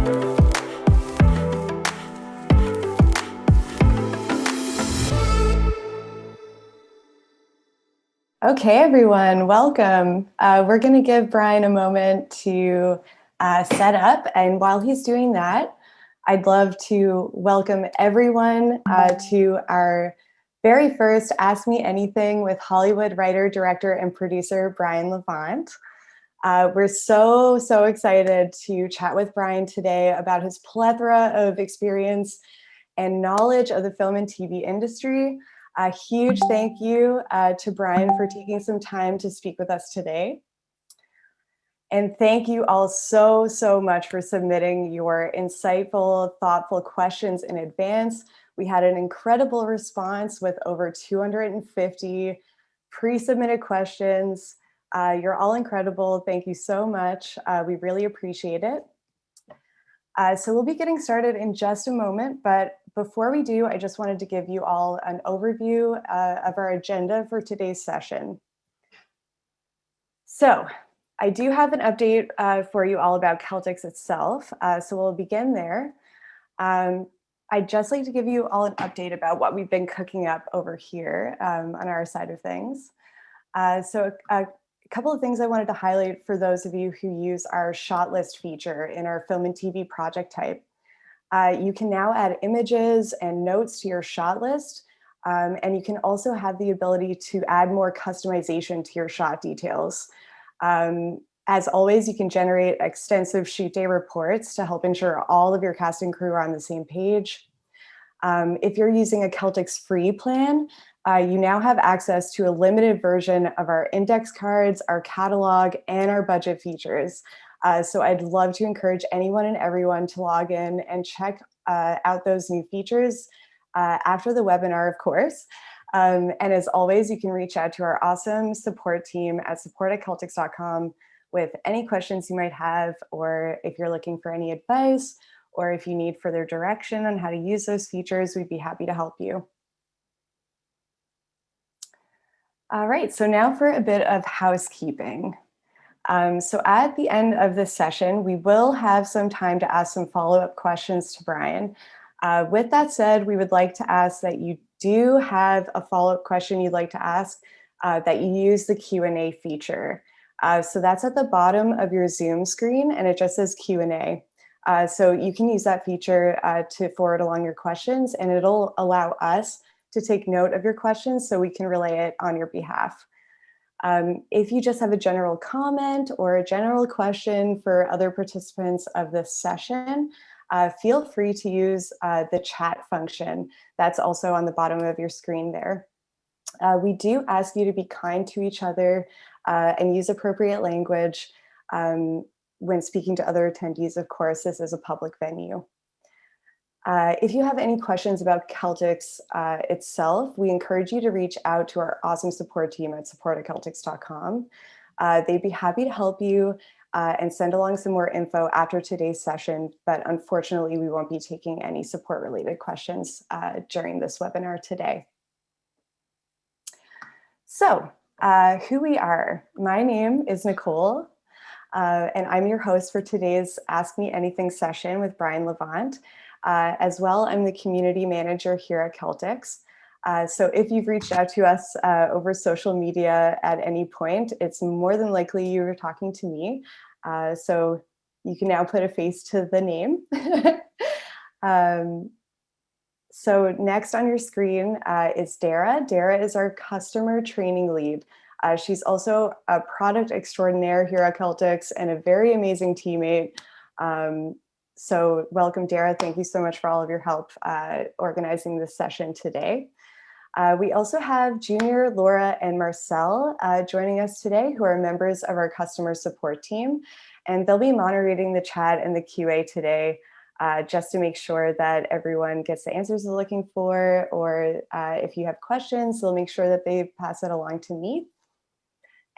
Okay, everyone, welcome. We're going to give Brian a moment to set up, and while he's doing that, I'd love to welcome everyone to our very first Ask Me Anything with Hollywood writer, director, and producer Brian Levant. We're so excited to chat with Brian today about his plethora of experience and knowledge of the film and TV industry. A huge thank you to Brian for taking some time to speak with us today. And thank you all so much for submitting your insightful, thoughtful questions in advance. We had an incredible response with over 250 pre-submitted questions. You're all incredible. Thank you so much. We really appreciate it. So we'll be getting started in just a moment, but before we do, I just wanted to give you all an overview of our agenda for today's session. So I do have an update for you all about Celtx itself, so we'll begin there. I'd just like to give you all an update about what we've been cooking up over here on our side of things. So a couple of things I wanted to highlight for those of you who use our shot list feature in our film and TV project type. You can now add images and notes to your shot list, and you can also have the ability to add more customization to your shot details. As always, you can generate extensive shoot day reports to help ensure all of your cast and crew are on the same page. If you're using a Celtx free plan, you now have access to a limited version of our index cards, our catalog, and our budget features. So I'd love to encourage anyone and everyone to log in and check out those new features after the webinar, of course. And as always, you can reach out to our awesome support team at support@celtx.com with any questions you might have, or if you're looking for any advice, or if you need further direction on how to use those features, we'd be happy to help you. All right, so now for a bit of housekeeping. So at the end of this session, we will have some time to ask some follow-up questions to Brian. With that said, we would like to ask that you do have a follow-up question you'd like to ask, that you use the Q&A feature. So that's at the bottom of your Zoom screen, and it just says Q&A. So you can use that feature to forward along your questions, and it'll allow us to take note of your questions so we can relay it on your behalf. If you just have a general comment or a general question for other participants of this session, feel free to use the chat function that's also on the bottom of your screen there. We do ask you to be kind to each other and use appropriate language when speaking to other attendees. Of course, this is a public venue. If you have any questions about Celtx itself, we encourage you to reach out to our awesome support team at support@celtx.com. They'd be happy to help you and send along some more info after today's session, but unfortunately, we won't be taking any support-related questions during this webinar today. So, who we are. My name is Nicole, and I'm your host for today's Ask Me Anything session with Brian Levant. As well, I'm the community manager here at Celtx. So if you've reached out to us over social media at any point, it's more than likely you were talking to me. So you can now put a face to the name. So next on your screen is Dara. Dara is our customer training lead. She's also a product extraordinaire here at Celtx and a very amazing teammate. So welcome, Dara. Thank you so much for all of your help organizing this session today. We also have Junior, Laura, and Marcel joining us today, who are members of our customer support team. And they'll be moderating the chat and the QA today just to make sure that everyone gets the answers they're looking for, or if you have questions, they'll make sure that they pass it along to me.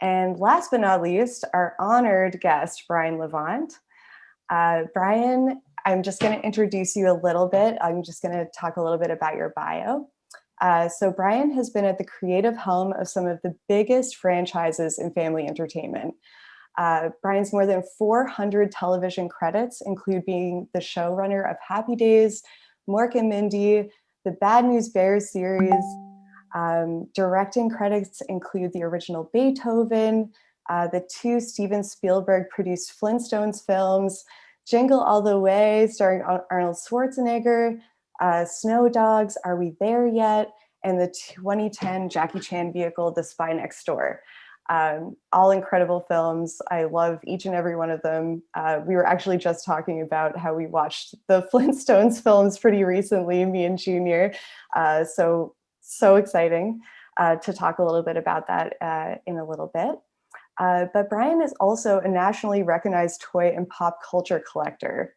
And last but not least, our honored guest, Brian Levant. Brian, I'm just going to introduce you a little bit. I'm just going to talk a little bit about your bio. So Brian has been at the creative helm of some of the biggest franchises in family entertainment. Brian's more than 400 television credits include being the showrunner of Happy Days, Mork and Mindy, the Bad News Bears series. Directing credits include the original Beethoven, the 2 Steven Spielberg produced Flintstones films, Jingle All the Way starring Arnold Schwarzenegger, Snow Dogs, Are We There Yet? And the 2010 Jackie Chan vehicle, The Spy Next Door. All incredible films. I love each and every one of them. We were actually just talking about how we watched the Flintstones films pretty recently, me and Junior. So exciting to talk a little bit about that in a little bit. But Brian is also a nationally recognized toy and pop culture collector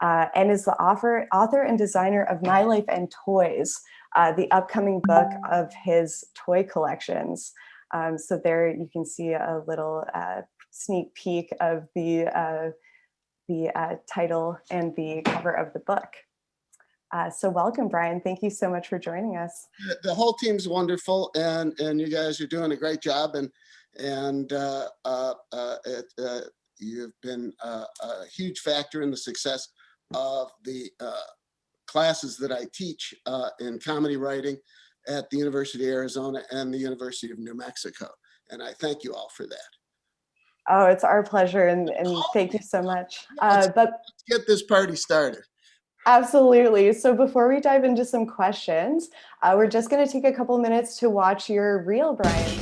and is the author and designer of My Life and Toys, the upcoming book of his toy collections. So there you can see a little sneak peek of the title and the cover of the book. So welcome, Brian. Thank you so much for joining us. The whole team's wonderful, and you guys are doing a great job, and you've been a huge factor in the success of the classes that I teach in comedy writing at the University of Arizona and the University of New Mexico. And I thank you all for that. Oh, it's our pleasure, and thank you so much. Let's get this party started. Absolutely. So before we dive into some questions, we're just going to take a couple minutes to watch your reel, Brian.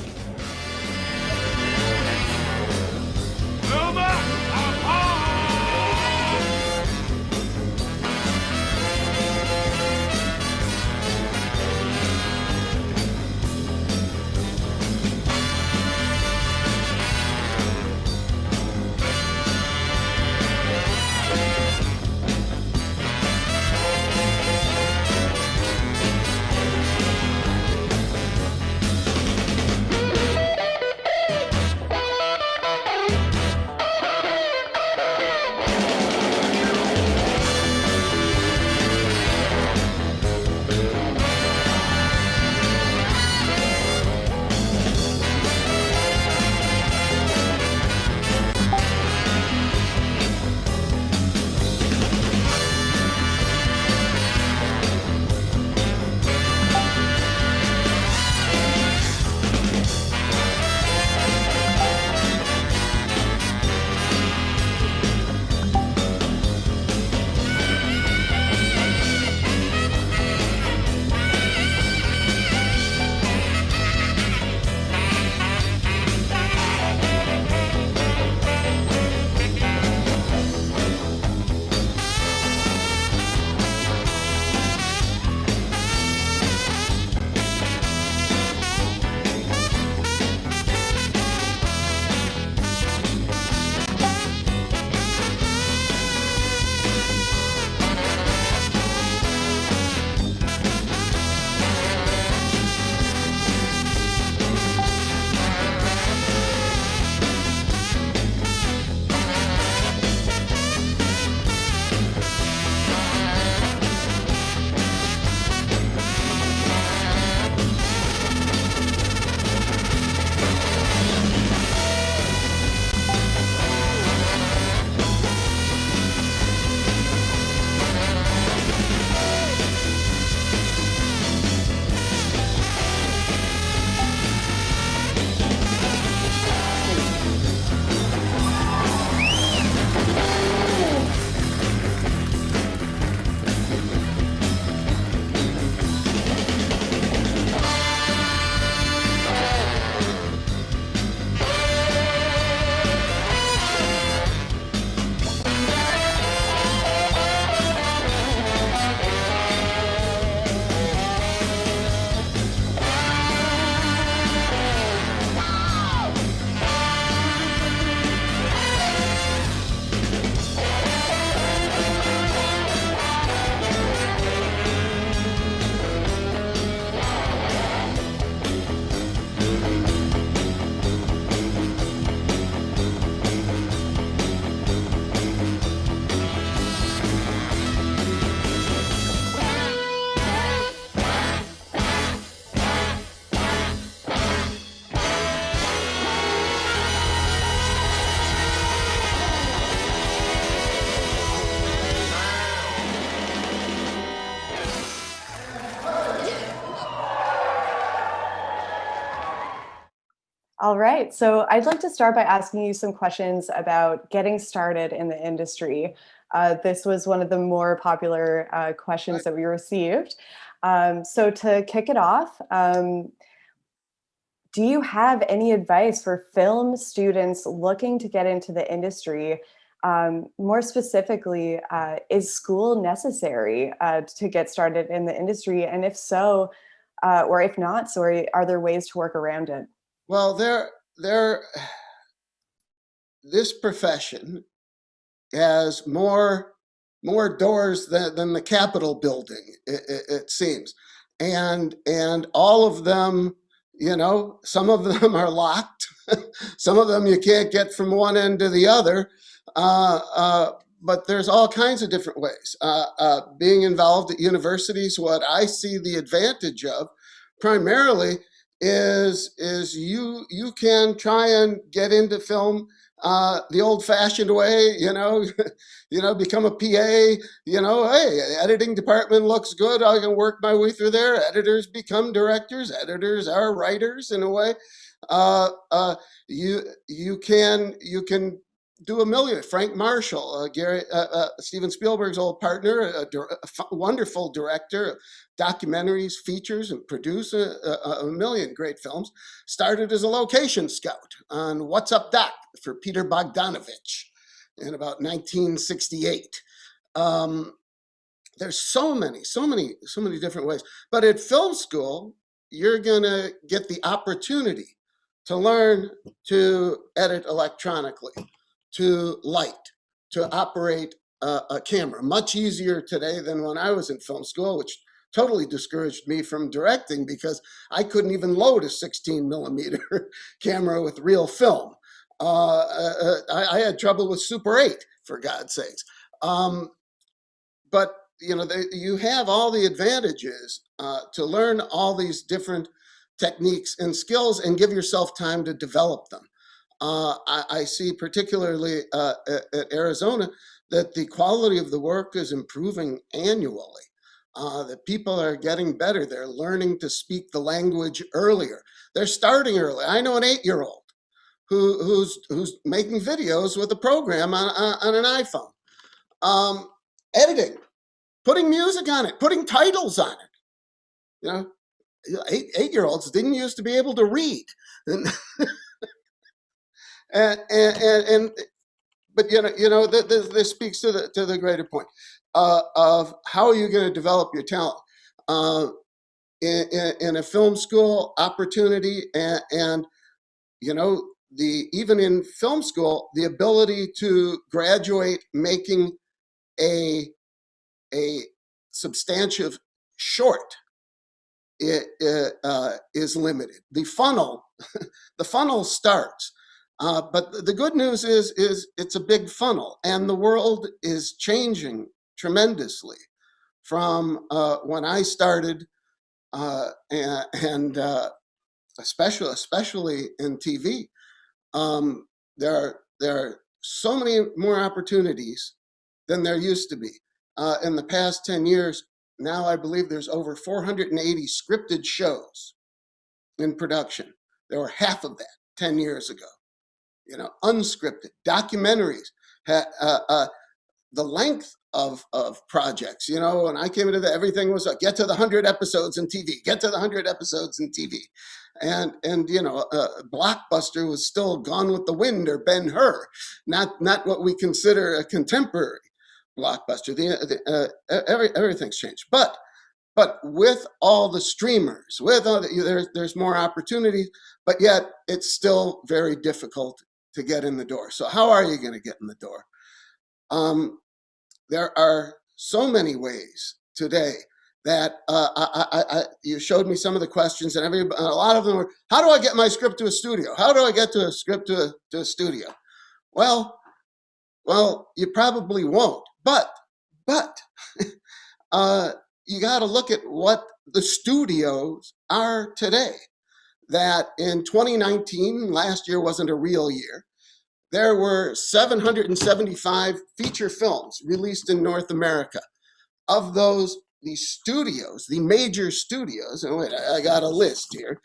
All right. So I'd like to start by asking you some questions about getting started in the industry. This was one of the more popular questions Right. that we received. So to kick it off, do you have any advice for film students looking to get into the industry? More specifically, is school necessary to get started in the industry? And if so, or if not, sorry, are there ways to work around it? Well, this profession has more doors than the Capitol building, it seems, and all of them, some of them are locked, some of them you can't get from one end to the other, uh, uh, but there's all kinds of different ways. Being involved at universities, what I see the advantage of, primarily, is you can try and get into film the old-fashioned way, become a PA, hey, editing department looks good. I can work my way through there. Editors become directors. Editors are writers in a way. Uh, uh, you can do a million. Frank Marshall, Steven Spielberg's old partner, wonderful director, documentaries, features, and produce a million great films. Started as a location scout on What's Up Doc for Peter Bogdanovich in about 1968. Um, there's so many different ways. But at film school, you're going to get the opportunity to learn to edit electronically, to light, to operate a camera. Much easier today than when I was in film school, which totally discouraged me from directing because I couldn't even load a 16 millimeter camera with real film. I had trouble with Super 8, for God's sakes. But you have all the advantages to learn all these different techniques and skills and give yourself time to develop them. I see particularly at Arizona that the quality of the work is improving annually. That people are getting better. They're learning to speak the language earlier. They're starting early. I know an 8-year-old who's making videos with a program on an iPhone, editing, putting music on it, putting titles on it. You know, eight-year-olds didn't used to be able to read, and and but this speaks to the greater point of how are you going to develop your talent in a film school opportunity, and the even in film school the ability to graduate making a substantive short is limited. The funnel, the funnel starts, but the good news is it's a big funnel, and the world is changing tremendously from when I started, and especially in TV. There are so many more opportunities than there used to be. In the past 10 years, now I believe there's over 480 scripted shows in production. There were half of that 10 years ago. Unscripted documentaries. The length of projects. When I came into that, everything was get to the 100 episodes in TV. Get to the 100 episodes in TV. And Blockbuster was still Gone with the Wind or Ben-Hur, not what we consider a contemporary Blockbuster. Everything's changed, but with all the streamers, there's more opportunities, but yet it's still very difficult to get in the door. So how are you going to get in the door? There are so many ways today that you showed me some of the questions, and a lot of them were, how do I get my script to a studio? How do I get to a script to a studio? Well, you probably won't, but you got to look at what the studios are today. That in 2019, last year wasn't a real year, there were 775 feature films released in North America. Of those, the studios, the major studios, and wait, I got a list here.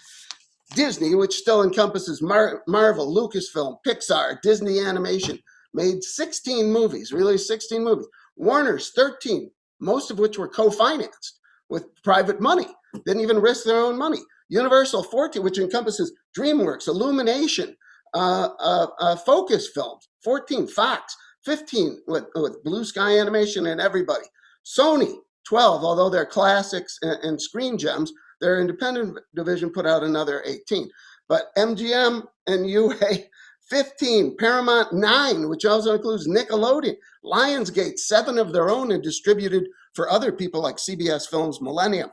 Disney, which still encompasses Marvel, Lucasfilm, Pixar, Disney Animation, made 16 movies, released 16 movies. Warner's 13, most of which were co-financed with private money, didn't even risk their own money. Universal 14, which encompasses DreamWorks, Illumination, Focus Films, 14, Fox, 15 with Blue Sky Animation and everybody. Sony, 12, although they're classics and screen gems, their independent division put out another 18. But MGM and UA, 15. Paramount, 9, which also includes Nickelodeon. Lionsgate, 7 of their own and distributed for other people like CBS Films, Millennium,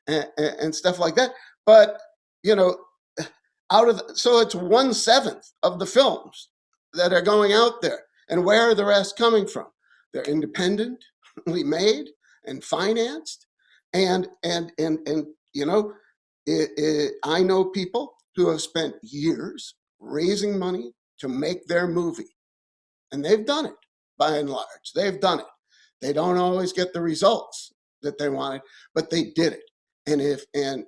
and stuff like that. But, you know, so it's 1/7 of the films that are going out there. And where are the rest coming from? They're independently made and financed. And you know, I know people who have spent years raising money to make their movie. And they've done it, by and large. They've done it. They don't always get the results that they wanted, but they did it. And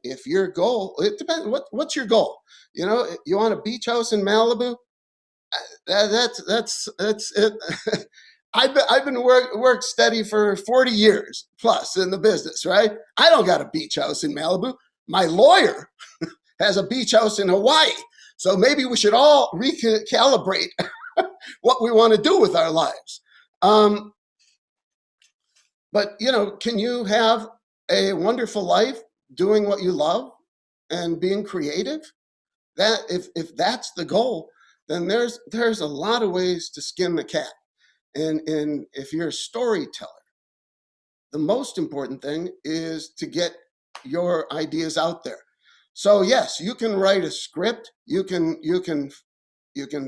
if your goal, it depends, what's your goal? You know, you want a beach house in Malibu? That's it. I've been worked steady for 40 years plus in the business, right? I don't got a beach house in Malibu. My lawyer has a beach house in Hawaii. So maybe we should all recalibrate what we want to do with our lives. But, you know, can you have a wonderful life doing what you love and being creative? That if that's the goal, then there's a lot of ways to skin the cat. And if you're a storyteller, the most important thing is to get your ideas out there. So yes, you can write a script. You can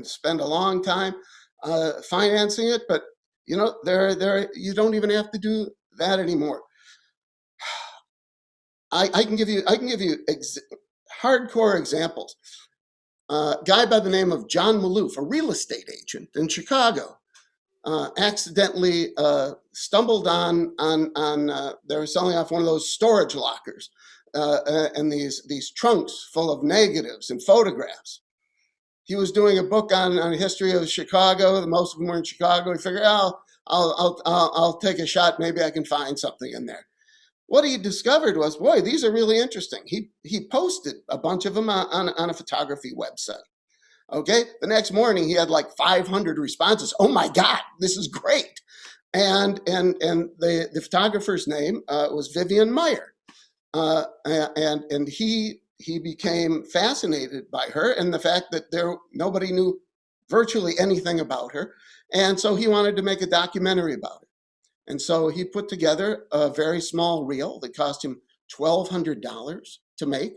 spend a long time financing it, but you know you don't even have to do that anymore. I can give you hardcore examples. A guy by the name of John Maloof, a real estate agent in Chicago, accidentally stumbled on they were selling off one of those storage lockers and these trunks full of negatives and photographs. He was doing a book on a history of Chicago. Most of them were in Chicago. He figured, I'll take a shot. Maybe I can find something in there. What he discovered was, boy, these are really interesting. He posted a bunch of them on a photography website. Okay, the next morning he had like 500 responses. Oh my God, this is great! And the photographer's name was Vivian Meyer, and he became fascinated by her and the fact that nobody knew virtually anything about her, and so he wanted to make a documentary about it. And so he put together a very small reel that cost him $1,200 to make,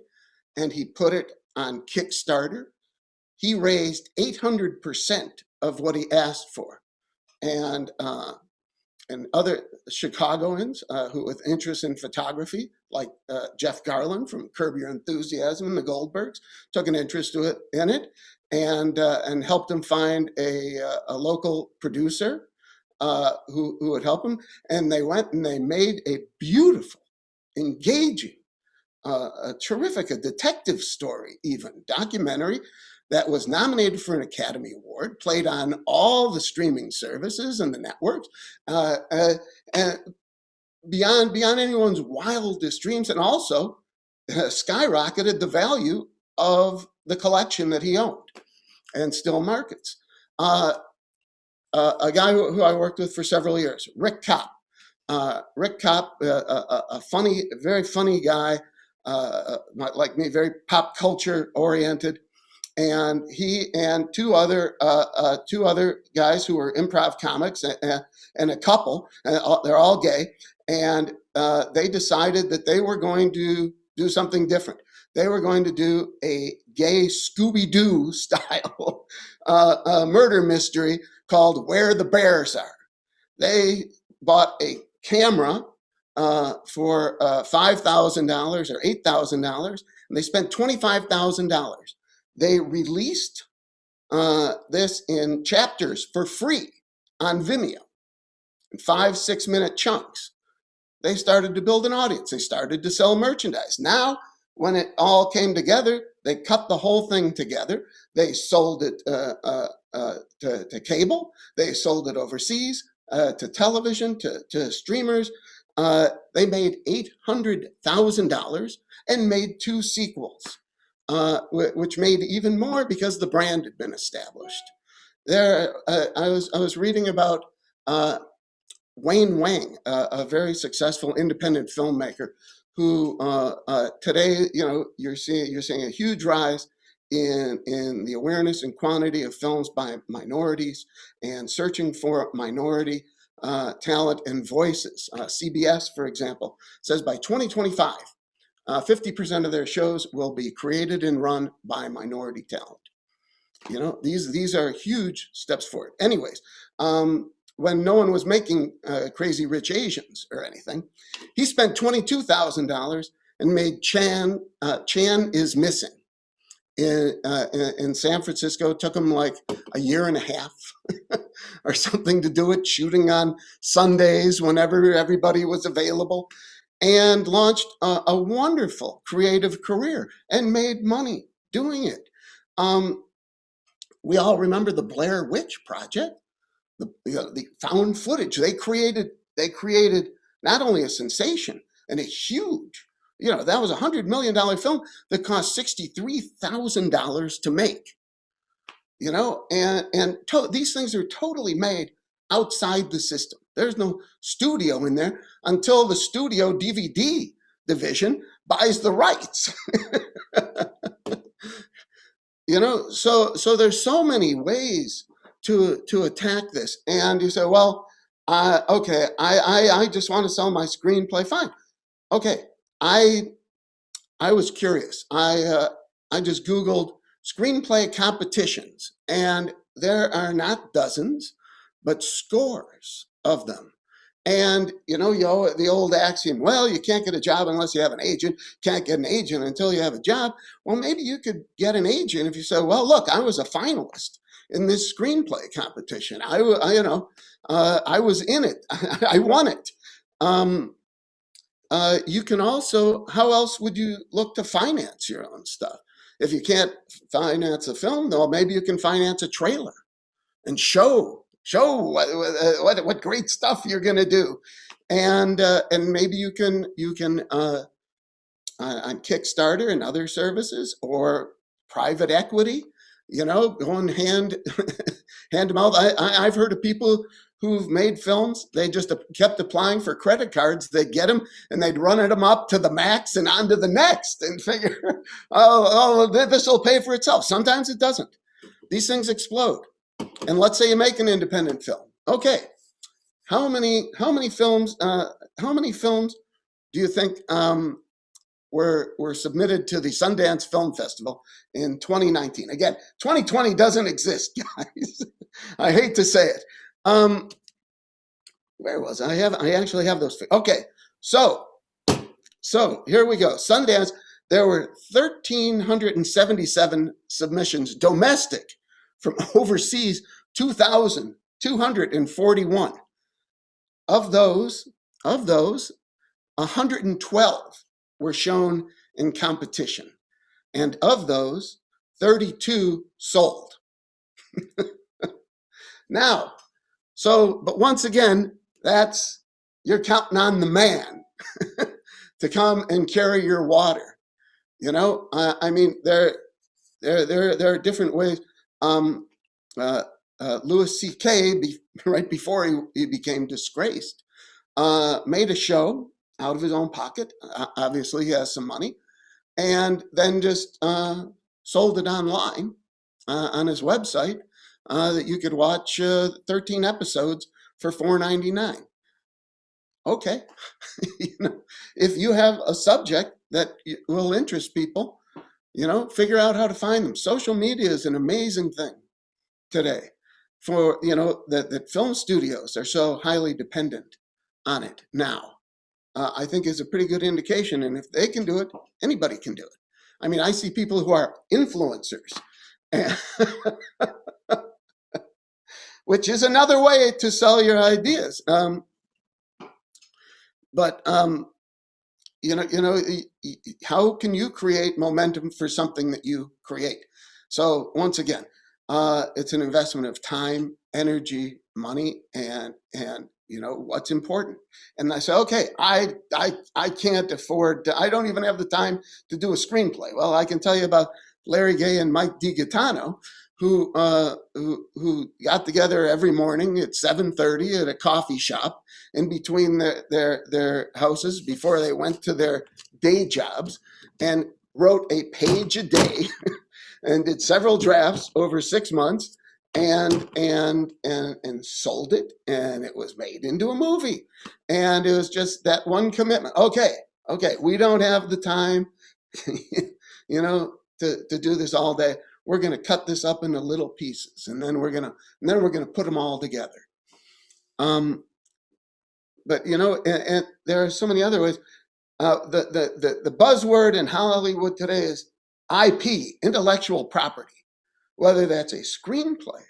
and he put it on Kickstarter. He raised 800% of what he asked for. And other Chicagoans who with interest in photography, like Jeff Garland from Curb Your Enthusiasm and the Goldbergs, took an interest in it and helped him find a local producer who would help him. And they went and they made a beautiful, engaging, a detective story, even documentary that was nominated for an Academy Award, played on all the streaming services and the networks, and beyond anyone's wildest dreams, and also skyrocketed the value of the collection that he owned and still markets. A guy who I worked with for several years, Rick Kopp. Rick Kopp, a very funny guy, like me, very pop culture oriented. And he and two other guys who were improv comics and a couple, and they're all gay, and they decided that they were going to do something different. They were going to do a gay Scooby-Doo style murder mystery called Where the Bears Are. They bought a camera for $5,000 or $8,000, and they spent $25,000. They released this in chapters for free on Vimeo, in 5-6 minute chunks. They started to build an audience. They started to sell merchandise. Now, when it all came together, They cut the whole thing together. They sold it to cable. They sold it overseas to television, to streamers. They made $800,000 and made 2 sequels, which made even more because the brand had been established. I was reading about Wayne Wang, a very successful independent filmmaker, who today, you're seeing a huge rise in the awareness and quantity of films by minorities and searching for minority talent and voices. CBS, for example, says by 2025, 50% of their shows will be created and run by minority talent. These are huge steps forward. Anyways, when no one was making Crazy Rich Asians or anything, he spent $22,000 and made Chan is Missing in San Francisco. It took him like a year and a half or something to do it, shooting on Sundays whenever everybody was available, and launched a wonderful creative career and made money doing it. We all remember the Blair Witch Project, the found footage. They created not only a sensation and a huge, that was $100 million film that cost $63,000 to make. These things are totally made outside the system. There's no studio in there until the studio DVD division buys the rights. So there's so many ways to attack this. And you say, well, okay, I just want to sell my screenplay. Fine. Okay. I was curious. I just Googled screenplay competitions, and there are not dozens, but scores of them. And, the old axiom, well, you can't get a job unless you have an agent, can't get an agent until you have a job. Well, maybe you could get an agent if you say, well, look, I was a finalist in this screenplay competition. I was in it. I won it. You can also, how else would you look to finance your own stuff? If you can't finance a film, though, maybe you can finance a trailer and show what great stuff you're going to do, and maybe you can on Kickstarter and other services or private equity, going hand to mouth. I've heard of people who've made films. They just kept applying for credit cards. They'd get them and they'd run them up to the max and on to the next and figure, this will pay for itself. Sometimes it doesn't. These things explode. And let's say you make an independent film. Okay, how many films do you think were submitted to the Sundance Film Festival in 2019? Again, 2020 doesn't exist, guys. I hate to say it. Where was I? I actually have those. Okay, so here we go. Sundance. There were 1,377 submissions domestic. From overseas, 2,241. Of those, 112 were shown in competition. And of those, 32 sold. Now, but once again, you're counting on the man to come and carry your water. I mean, there are different ways. Louis C.K., right before he became disgraced, made a show out of his own pocket. Obviously, he has some money, and then just sold it online on his website that you could watch 13 episodes for $4.99. Okay, if you have a subject that will interest people, figure out how to find them. Social media is an amazing thing today for, that film studios are so highly dependent on it now. I think is a pretty good indication. And if they can do it, anybody can do it. I mean, I see people who are influencers, which is another way to sell your ideas. how can you create momentum for something that you create? So once again, it's an investment of time, energy, money, and what's important. And I say, okay, I can't afford to, I don't even have the time to do a screenplay. Well, I can tell you about Larry Gay and Mike DiGaetano, who got together every morning at 7:30 at a coffee shop in between their houses before they went to their day jobs, and wrote a page a day and did several drafts over 6 months, and sold it, and it was made into a movie. And it was just that one commitment. Okay, we don't have the time to do this all day. We're going to cut this up into little pieces, and then we're going to put them all together. But and there are so many other ways. The buzzword in Hollywood today is IP, intellectual property. Whether that's a screenplay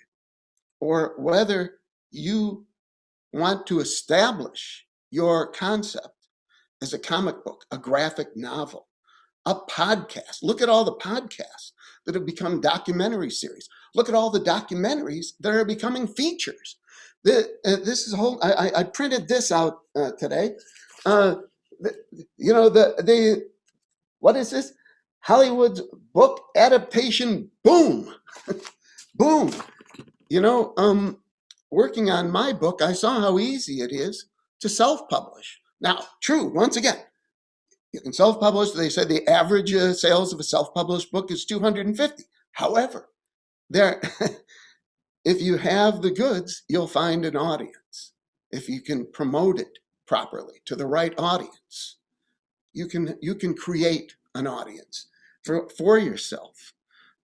or whether you want to establish your concept as a comic book, a graphic novel, a podcast. Look at all the podcasts that have become documentary series. Look at all the documentaries that are becoming features. This is a whole. I printed this out today. What is this? Hollywood's book adaptation boom, boom. Working on my book, I saw how easy it is to self-publish. Now, true, once again, you can self-publish. They said the average sales of a self-published book is 250. However, if you have the goods, you'll find an audience. If you can promote it properly to the right audience, you can create an audience for yourself.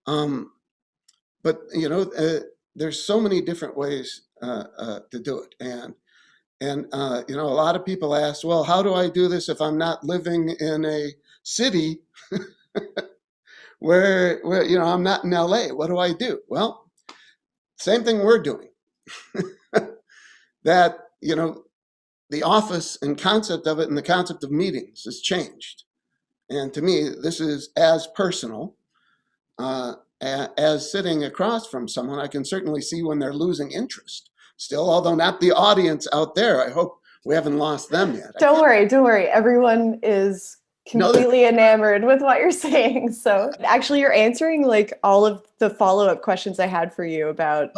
But there's so many different ways to do it, and a lot of people ask, well, how do I do this if I'm not living in a city where I'm not in LA? What do I do? Well, same thing we're doing. That the office and concept of it and the concept of meetings has changed, and to me, this is as personal as sitting across from someone. I can certainly see when they're losing interest still, although not the audience out there. I hope we haven't lost them yet. Don't worry. Everyone is completely enamored with what you're saying. So actually you're answering like all of the follow-up questions I had for you about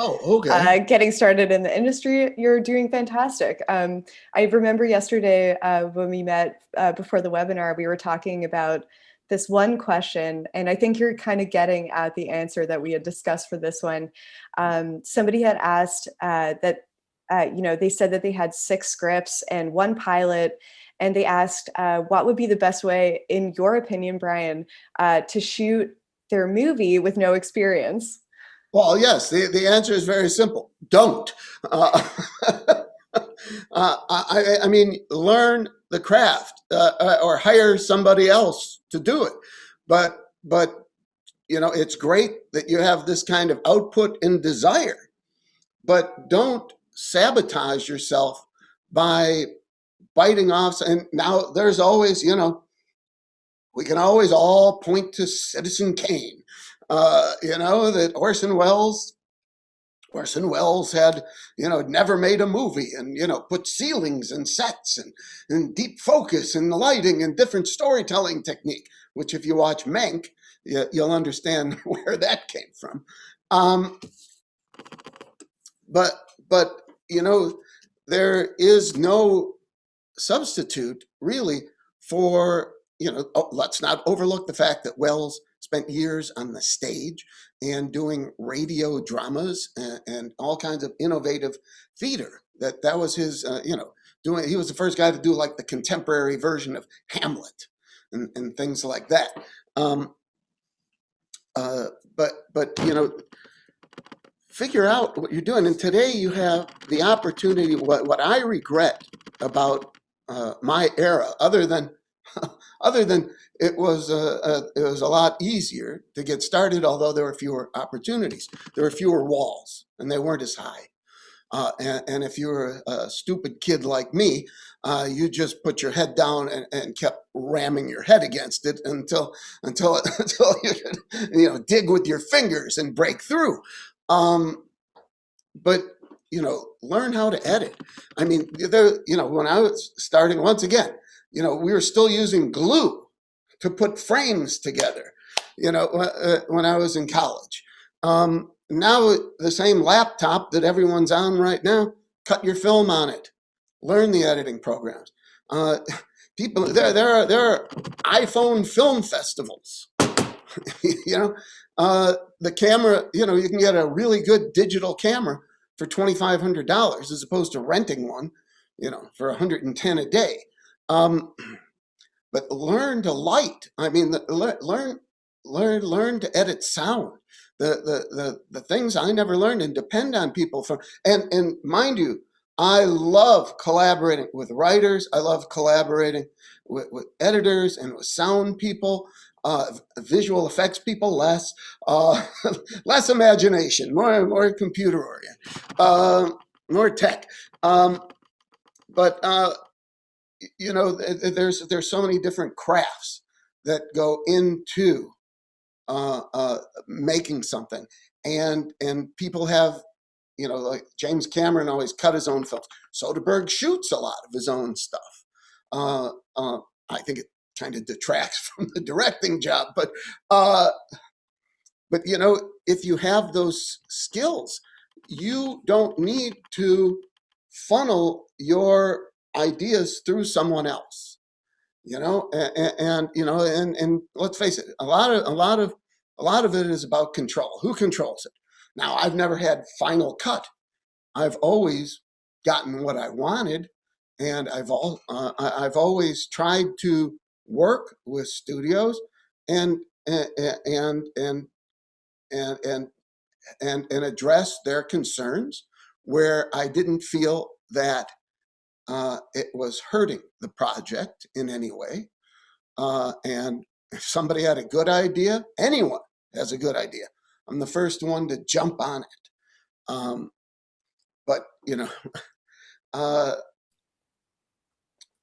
getting started in the industry. You're doing fantastic. I remember yesterday when we met before the webinar, we were talking about this one question, and I think you're kind of getting at the answer that we had discussed for this one. Somebody had asked that, they said that they had 6 scripts and 1 pilot, and they asked what would be the best way, in your opinion, Brian, to shoot their movie with no experience? Well, yes, the answer is very simple. Don't. I mean, learn the craft or hire somebody else to do it. But it's great that you have this kind of output and desire, but don't sabotage yourself by biting off. And now there's always, we can always all point to Citizen Kane, that Orson Welles had, never made a movie, and, put ceilings and sets and deep focus and lighting and different storytelling technique, which if you watch Mank, you'll understand where that came from. But there is no substitute really for, let's not overlook the fact that Welles spent years on the stage and doing radio dramas and all kinds of innovative theater. That was his, he was the first guy to do like the contemporary version of Hamlet and things like that. But figure out what you're doing. And today you have the opportunity. What I regret about my era, other than it was a lot easier to get started, although there were fewer opportunities. There were fewer walls, and they weren't as high. And if you were a stupid kid like me, You just put your head down and kept ramming your head against it until until you could, dig with your fingers and break through. But learn how to edit. I mean, when I was starting, once again, we were still using glue to put frames together. When I was in college. Now the same laptop that everyone's on right now, cut your film on it. Learn the editing programs. People, there are iPhone film festivals. The camera, you can get a really good digital camera for $2,500 as opposed to renting one, for 110 a day. But learn to light. I mean, learn to edit sound. The things I never learned, and depend on people for. And mind you, I love collaborating with writers. I love collaborating with editors and with sound people. Visual effects people, less less imagination, more computer oriented, more tech. But there's so many different crafts that go into making something, and people have, like James Cameron always cut his own films. Soderbergh shoots a lot of his own stuff. I think it kind of detracts from the directing job, but if you have those skills, you don't need to funnel your ideas through someone else. And let's face it, a lot of it is about control. Who controls it? Now, I've never had final cut. I've always gotten what I wanted, and I've always tried to work with studios and and and and and address their concerns where I didn't feel that it was hurting the project in any way. And if somebody had a good idea, anyone has a good idea, I'm the first one to jump on it. But uh,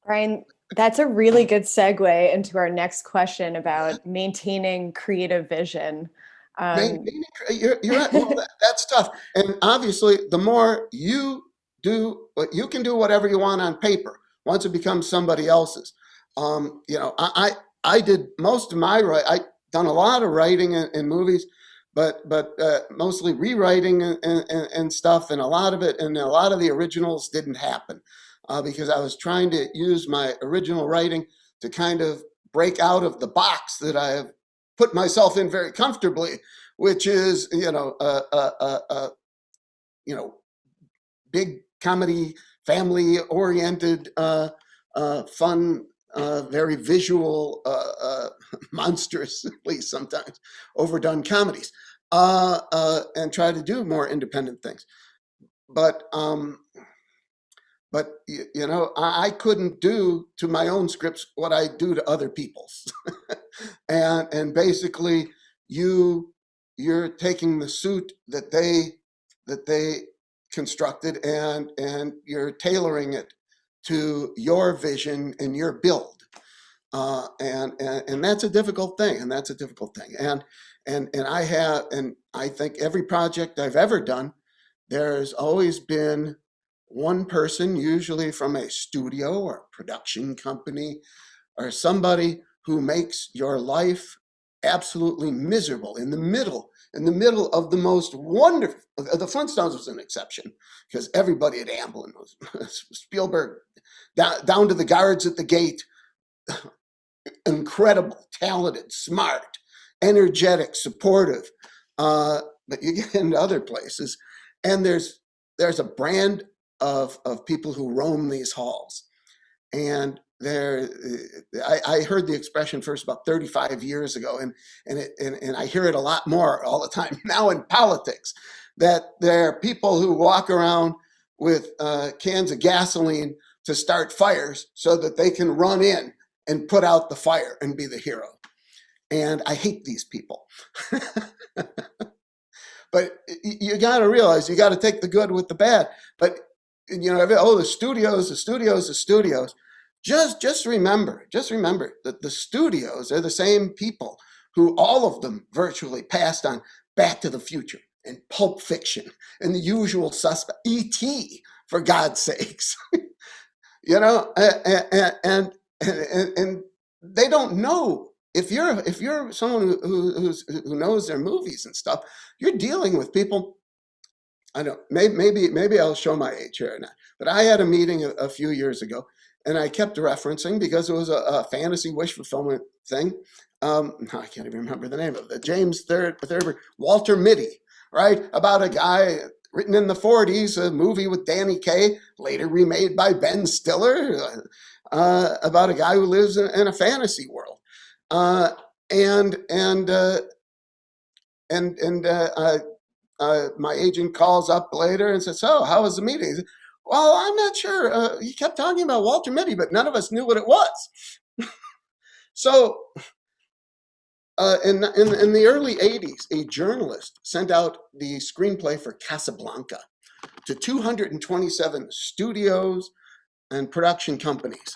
Brian, that's a really good segue into our next question about maintaining creative vision. Um, you're right. Well, that's tough. And obviously, the more you do, you can do whatever you want on paper. Once it becomes somebody else's, I did most of my writing. I done a lot of writing in movies, but mostly rewriting and stuff, and a lot of it, and a lot of the originals didn't happen because I was trying to use my original writing to kind of break out of the box that I have put myself in very comfortably, which is big comedy, family oriented, fun, very visual, monstrously sometimes overdone comedies, and try to do more independent things. But I couldn't do to my own scripts what I do to other people's. And basically you're taking the suit that they constructed, and you're tailoring it to your vision and your build. And that's a difficult thing, and I think every project I've ever done, there's always been one person, usually from a studio or production company or somebody, who makes your life absolutely miserable in the middle of the most wonderful. The Flintstones was an exception because everybody at Amblin was Spielberg, down to the guards at the gate, incredible, talented, smart, energetic, supportive. But you get into other places, and there's a brand of people who roam these halls. And I heard the expression first about 35 years ago, and I hear it a lot more all the time now in politics, that there are people who walk around with cans of gasoline to start fires so that they can run in and put out the fire and be the hero. And I hate these people. But you got to realize, you got to take the good with the bad. But the studios, the studios, the studios. Just remember that the studios are the same people who all of them virtually passed on Back to the Future and Pulp Fiction and The Usual Suspect, E.T., for God's sakes. And they don't know. If you're someone who knows their movies and stuff, you're dealing with people. I don't. Maybe I'll show my age here or not. But I had a meeting a few years ago, and I kept referencing because it was a fantasy wish fulfillment thing. I can't even remember the name of it. James Third, Walter Mitty, right? About a guy written in the 40s, a movie with Danny Kaye, later remade by Ben Stiller, about a guy who lives in a fantasy world. My agent calls up later and says, "So, how was the meeting?" He said, "Well, I'm not sure. He kept talking about Walter Mitty, but none of us knew what it was." So, in the early 80s, a journalist sent out the screenplay for Casablanca to 227 studios and production companies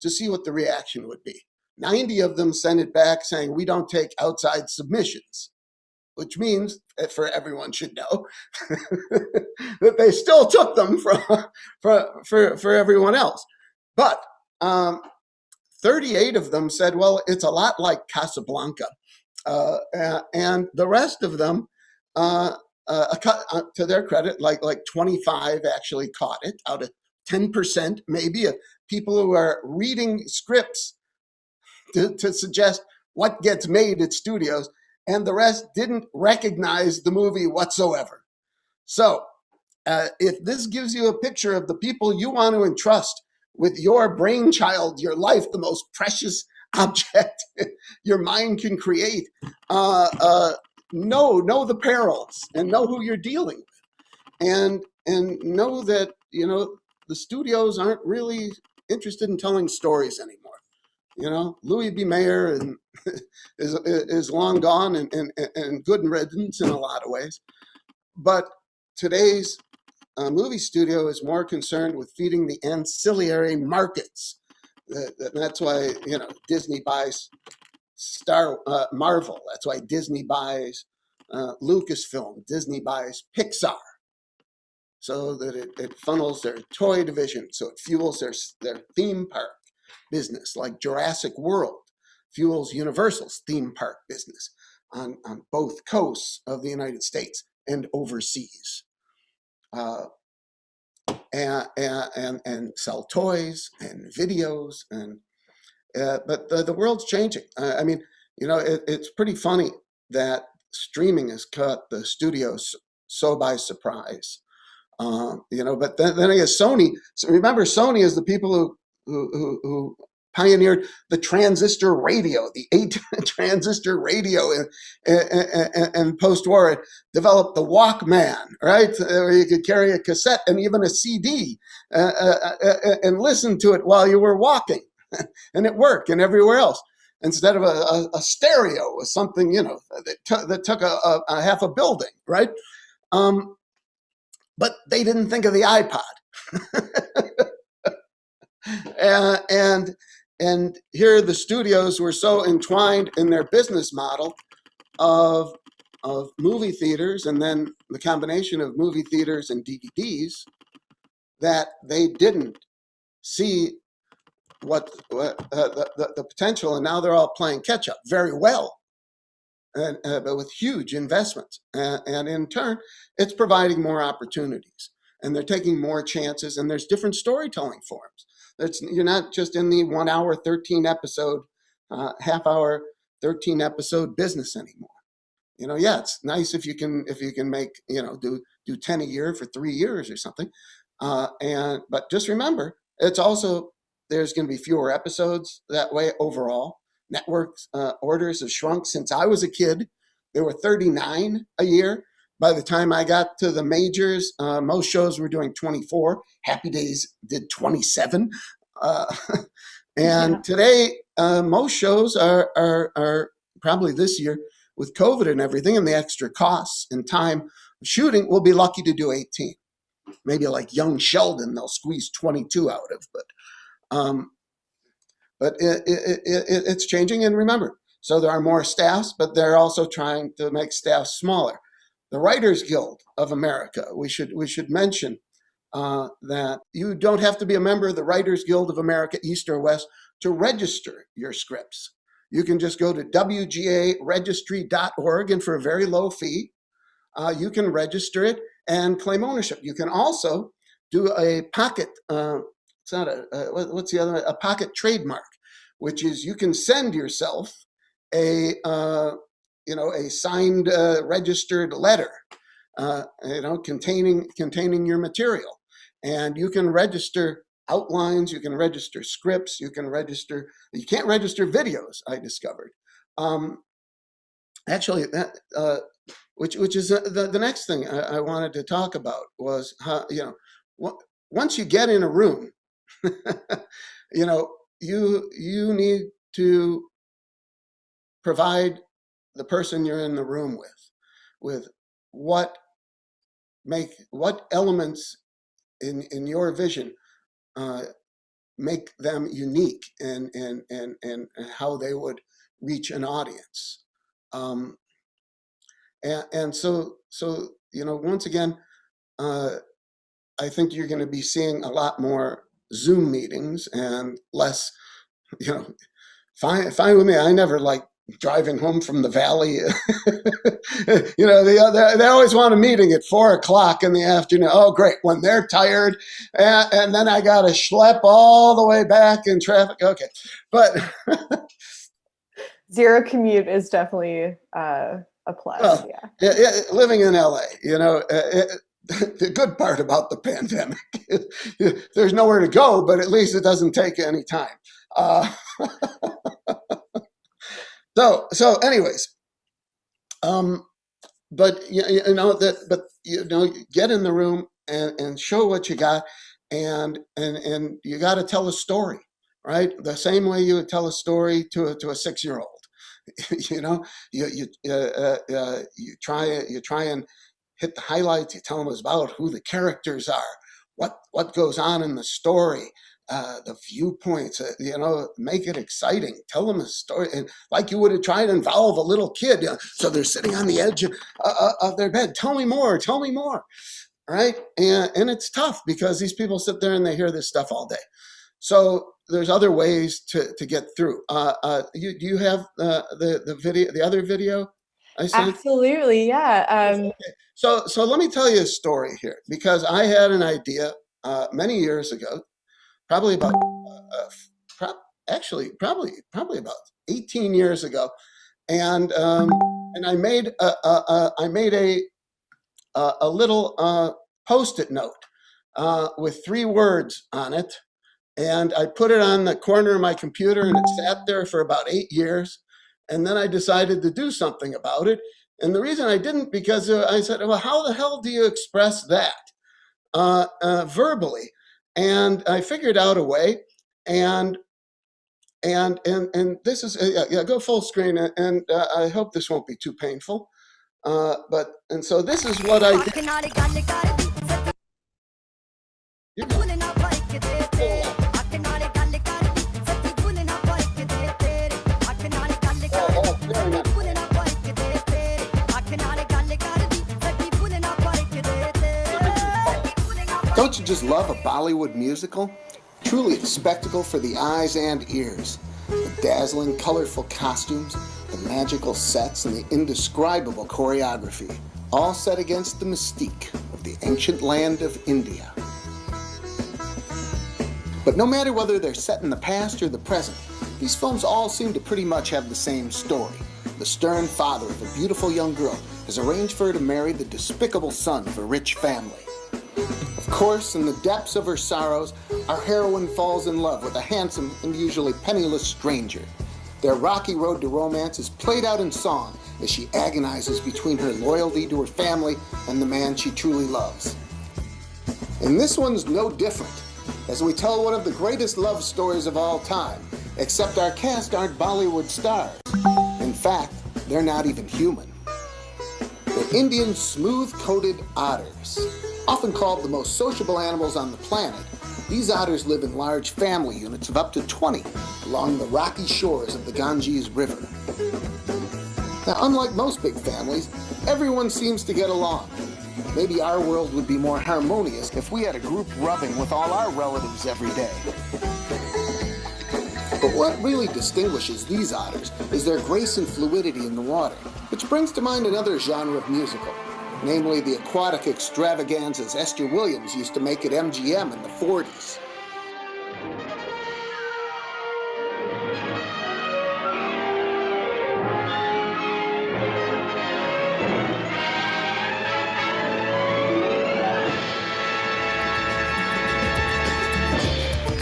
to see what the reaction would be. 90 of them sent it back saying, "We don't take outside submissions," which means, for everyone should know, that they still took them for everyone else. But 38 of them said, "Well, it's a lot like Casablanca." And the rest of them, to their credit, like 25 actually caught it out of 10%, maybe, of people who are reading scripts to suggest what gets made at studios, and the rest didn't recognize the movie whatsoever. So if this gives you a picture of the people you want to entrust with your brainchild, your life, the most precious object your mind can create, know the perils and know who you're dealing with, and know that the studios aren't really interested in telling stories anymore. Louis B. Mayer is long gone and good riddance in a lot of ways, but today's movie studio is more concerned with feeding the ancillary markets. That's why Disney buys Marvel. That's why Disney buys Lucasfilm. Disney buys Pixar, so that it funnels their toy division, so it fuels their theme park business, like Jurassic World fuels Universal's theme park business on both coasts of the United States and overseas. And sell toys and videos, but the world's changing. It's pretty funny that streaming has caught the studios so by surprise. But then I guess Sony. So remember, Sony is the people who pioneered the transistor radio, the 8 transistor radio in post-war. It developed the Walkman, right? Where you could carry a cassette and even a CD and listen to it while you were walking, and it worked, and everywhere else. Instead of a stereo or something, that took a half a building, right? But they didn't think of the iPod. And here the studios were so entwined in their business model of movie theaters, and then the combination of movie theaters and DVDs, that they didn't see what the potential, and now they're all playing catch up very well, but with huge investments, and in turn, it's providing more opportunities, and they're taking more chances, and there's different storytelling forms. You're not just in the 1 hour, 13 episode, half hour, 13 episode business anymore. It's nice if you can make, do 10 a year for 3 years or something. But just remember, it's also, there's going to be fewer episodes that way overall. Networks orders have shrunk since I was a kid. There were 39 a year. By the time I got to the majors, most shows were doing 24. Happy Days did 27. And today, most shows are probably this year, with COVID and everything and the extra costs and time of shooting, we'll be lucky to do 18, maybe like young Sheldon, they'll squeeze 22 out of. But it's changing. And remember, so there are more staffs, but they're also trying to make staffs smaller. The Writers Guild of America, we should mention that you don't have to be a member of the Writers Guild of America, East or West, to register your scripts. You can just go to wgaregistry.org, and for a very low fee, you can register it and claim ownership. You can also do a pocket, it's not what's the other, a pocket trademark, which is you can send yourself a signed, registered letter, containing your material. And you can register outlines, you can register scripts, you can't register videos, I discovered. Actually, that which is the next thing I wanted to talk about was how, once you get in a room, you need to provide the person you're in the room with what elements in your vision make them unique and how they would reach an audience. And so once again, I think you're going to be seeing a lot more Zoom meetings and less, fine with me. I never like driving home from the valley. They always want a meeting at 4:00 in the afternoon. Oh, great. When they're tired. And then I got to schlep all the way back in traffic. Okay. But zero commute is definitely a plus. Well, yeah. Living in LA, the good part about the pandemic, there's nowhere to go, but at least it doesn't take any time. So anyways, but get in the room and show what you got, and you got to tell a story, right? The same way you would tell a story to a 6-year-old. You try and hit the highlights. You tell them about who the characters are, what goes on in the story, the viewpoints. Make it exciting. Tell them a story, and like you would have tried to involve a little kid. So they're sitting on the edge of their bed. Tell me more. Tell me more. Right? And it's tough because these people sit there and they hear this stuff all day. So there's other ways to get through. Do you have the video, the other video I sent? Absolutely, yeah. Okay. So let me tell you a story here, because I had an idea many years ago, probably about about 18 years ago, and I made a little Post-it note with 3 words on it. And I put it on the corner of my computer, and it sat there for about 8 years. And then I decided to do something about it. And the reason I didn't, because I said, well, how the hell do you express that verbally? And I figured out a way. And this is, go full screen. And I hope this won't be too painful. And so this is what I did. Don't you just love a Bollywood musical? Truly a spectacle for the eyes and ears. The dazzling, colorful costumes, the magical sets, and the indescribable choreography, all set against the mystique of the ancient land of India. But no matter whether they're set in the past or the present, these films all seem to pretty much have the same story. The stern father of a beautiful young girl has arranged for her to marry the despicable son of a rich family. Of course, in the depths of her sorrows, our heroine falls in love with a handsome and usually penniless stranger. Their rocky road to romance is played out in song as she agonizes between her loyalty to her family and the man she truly loves. And this one's no different, as we tell one of the greatest love stories of all time, except our cast aren't Bollywood stars. In fact, they're not even human. They're Indian smooth-coated otters. Often called the most sociable animals on the planet, these otters live in large family units of up to 20 along the rocky shores of the Ganges River. Now, unlike most big families, everyone seems to get along. Maybe our world would be more harmonious if we had a group rubbing with all our relatives every day. But what really distinguishes these otters is their grace and fluidity in the water, which brings to mind another genre of musical, namely the aquatic extravaganzas Esther Williams used to make at MGM in the 40s.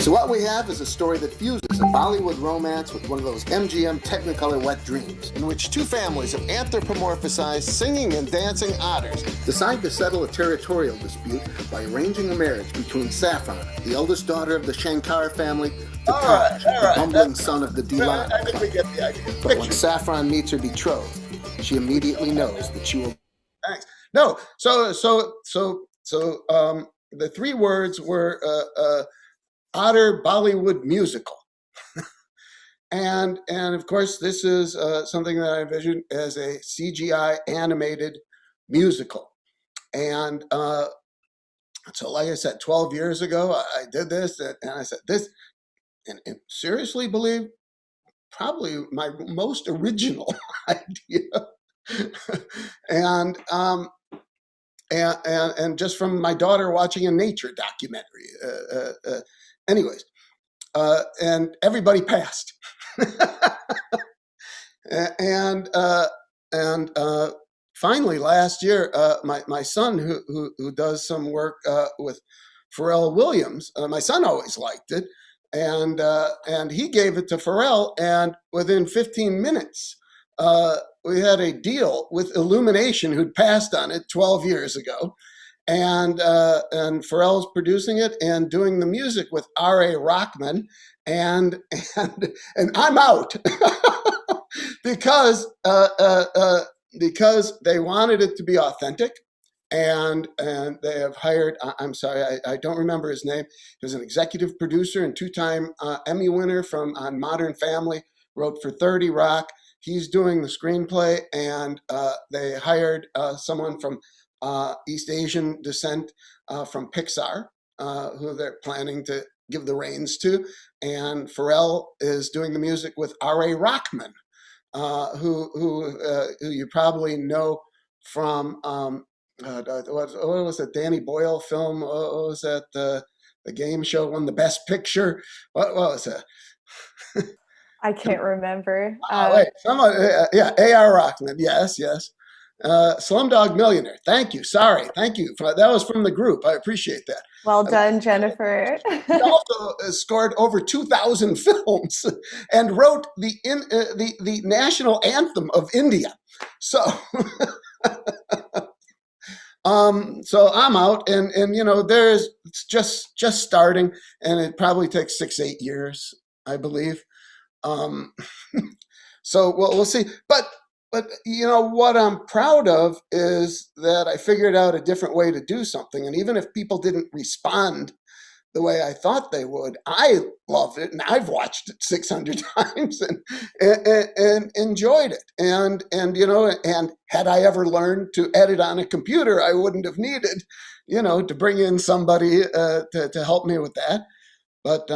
So what we have is a story that fuses a Bollywood romance with one of those MGM Technicolor wet dreams, in which two families of anthropomorphized singing and dancing otters decide to settle a territorial dispute by arranging a marriage between Saffron, the eldest daughter of the Shankar family, to Taj, the bumbling son of the Dilan. I think we get the idea. But when Saffron meets her betrothed, she immediately knows that she will. Thanks. No, the three words were otter Bollywood musical. and of course, this is something that I envisioned as a CGI animated musical. And so like I said, 12 years ago, I did this, and I said this, and seriously believe probably my most original idea. and just from my daughter watching a nature documentary. Anyways, and everybody passed. and finally, last year, my son, who does some work with Pharrell Williams, my son always liked it, and he gave it to Pharrell, and within 15 minutes, we had a deal with Illumination, who'd passed on it 12 years ago. And Pharrell's producing it and doing the music with R.A. Rockman, and I'm out because they wanted it to be authentic, and they have hired. I'm sorry, I don't remember his name. He was an executive producer and two-time Emmy winner on Modern Family. Wrote for 30 Rock. He's doing the screenplay, and they hired someone from East Asian descent from Pixar, who they're planning to give the reins to. And Pharrell is doing the music with R.A. Rockman, who you probably know from, what was it, Danny Boyle film? What was that? The game show won the Best Picture. What was it? I can't remember. Wait, someone, yeah, A.R. Rockman. Yes. Slumdog Millionaire. Thank you. Sorry. Thank you. That was from the group. I appreciate that. Well done, Jennifer. He also scored over 2,000 films and wrote the national anthem of India. So, so I'm out, and there's just starting, and it probably takes 6-8 years, I believe. So we'll see. But what I'm proud of is that I figured out a different way to do something. And even if people didn't respond the way I thought they would, I loved it, and I've watched it 600 times and enjoyed it. And had I ever learned to edit on a computer, I wouldn't have needed, to bring in somebody to help me with that. But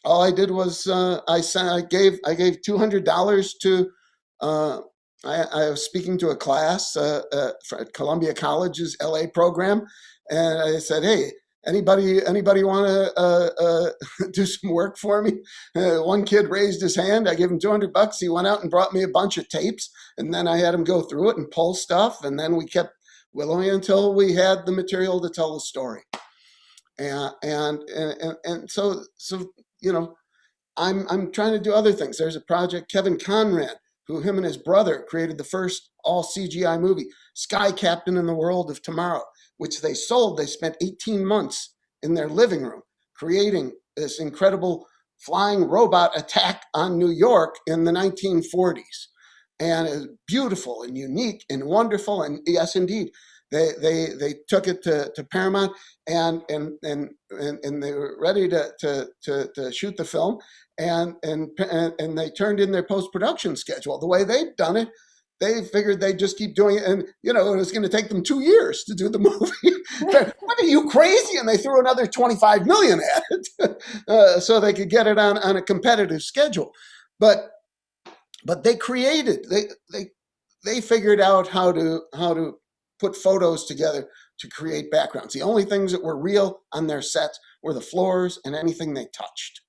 all I did was I gave $200 to. I was speaking to a class at Columbia College's LA program, and I said, "Hey, anybody want to do some work for me?" One kid raised his hand. I gave him $200. He went out and brought me a bunch of tapes, and then I had him go through it and pull stuff, and then we kept willowing until we had the material to tell the story. And so I'm trying to do other things. There's a project, Kevin Conrad, who him and his brother created the first all CGI movie, Sky Captain in the World of Tomorrow, which they sold. They spent 18 months in their living room creating this incredible flying robot attack on New York in the 1940s. And it's beautiful and unique and wonderful. And yes, indeed, They took it to Paramount, and they were ready to shoot the film, and they turned in their post production schedule. The way they'd done it, they figured they'd just keep doing it, and it was going to take them 2 years to do the movie. What are you, crazy? And they threw another 25 million at it so they could get it on a competitive schedule. But they figured out how to put photos together to create backgrounds. The only things that were real on their sets were the floors and anything they touched.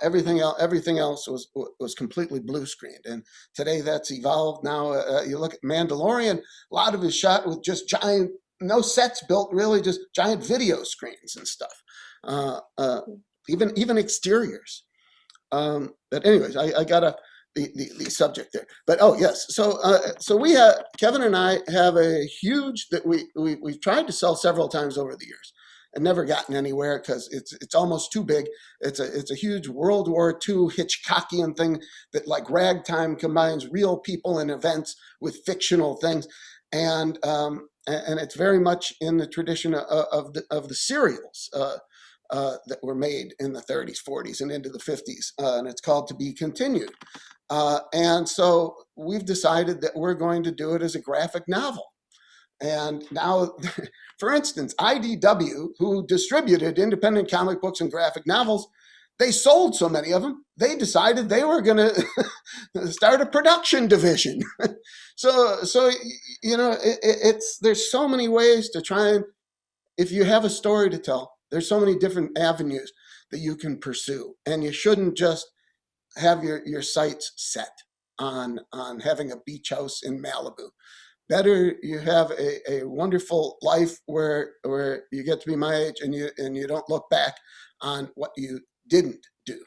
Everything else was completely blue screened, and today that's evolved. Now you look at Mandalorian; a lot of it is shot with just giant, no sets built, really, just giant video screens and stuff. Even exteriors. But anyways, I got the subject there. But oh yes, so we have, Kevin and I have a huge that we've tried to sell several times over the years and never gotten anywhere because it's almost too big. It's a huge World War II Hitchcockian thing that, like Ragtime, combines real people and events with fictional things, and it's very much in the tradition of the serials that were made in the 30s, 40s, and into the 50s, and it's called To Be Continued. And so we've decided that we're going to do it as a graphic novel. And now, for instance, IDW, who distributed independent comic books and graphic novels, they sold so many of them, they decided they were going to start a production division. So there's so many ways to try and, if you have a story to tell, there's so many different avenues that you can pursue, and you shouldn't just have your sights set on having a beach house in Malibu. Better you have a wonderful life where you get to be my age and you don't look back on what you didn't do.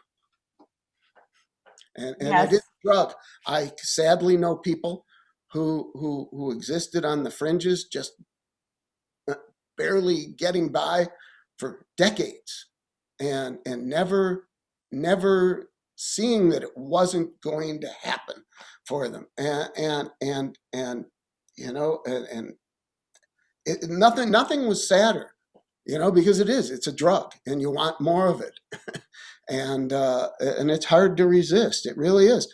And yes. I did drug. I sadly know people who existed on the fringes, just barely getting by for decades, and never seeing that it wasn't going to happen for them, and nothing was sadder, because it's a drug and you want more of it. And it's hard to resist. It really is.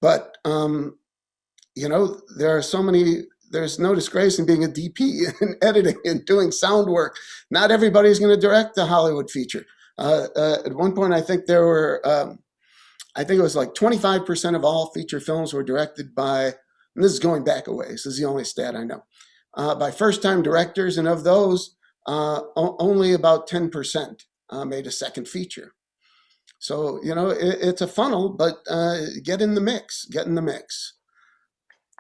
But there are so many. There's no disgrace in being a DP and editing and doing sound work. Not everybody's going to direct a Hollywood feature. At one point, I think there were, I think it was like 25% of all feature films were directed by, and this is going back a ways, this is the only stat I know, by first-time directors, and of those, only about 10% made a second feature. So, it's a funnel, but get in the mix.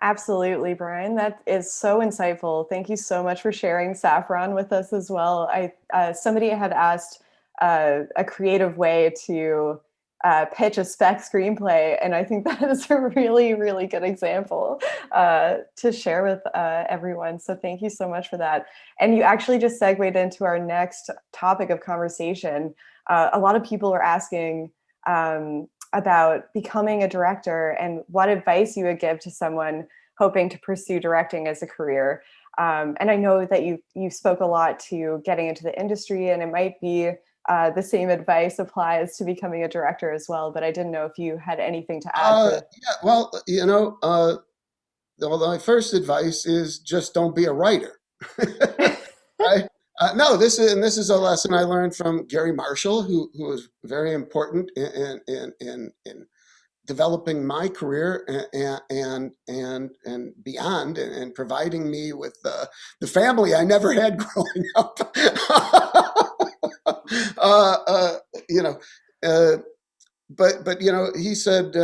Absolutely, Brian. That is so insightful. Thank you so much for sharing saffron with us as well. Somebody had asked a creative way to pitch a spec screenplay, and I think that is a really, really good example to share with everyone. So thank you so much for that. And you actually just segued into our next topic of conversation. A lot of people are asking about becoming a director and what advice you would give to someone hoping to pursue directing as a career. And I know that you spoke a lot to getting into the industry, and it might be the same advice applies to becoming a director as well, but I didn't know if you had anything to add. Yeah, well, my first advice is just don't be a writer. Right? No, this is a lesson I learned from Gary Marshall, who was very important in developing my career and beyond, and providing me with the family I never had growing up. But he said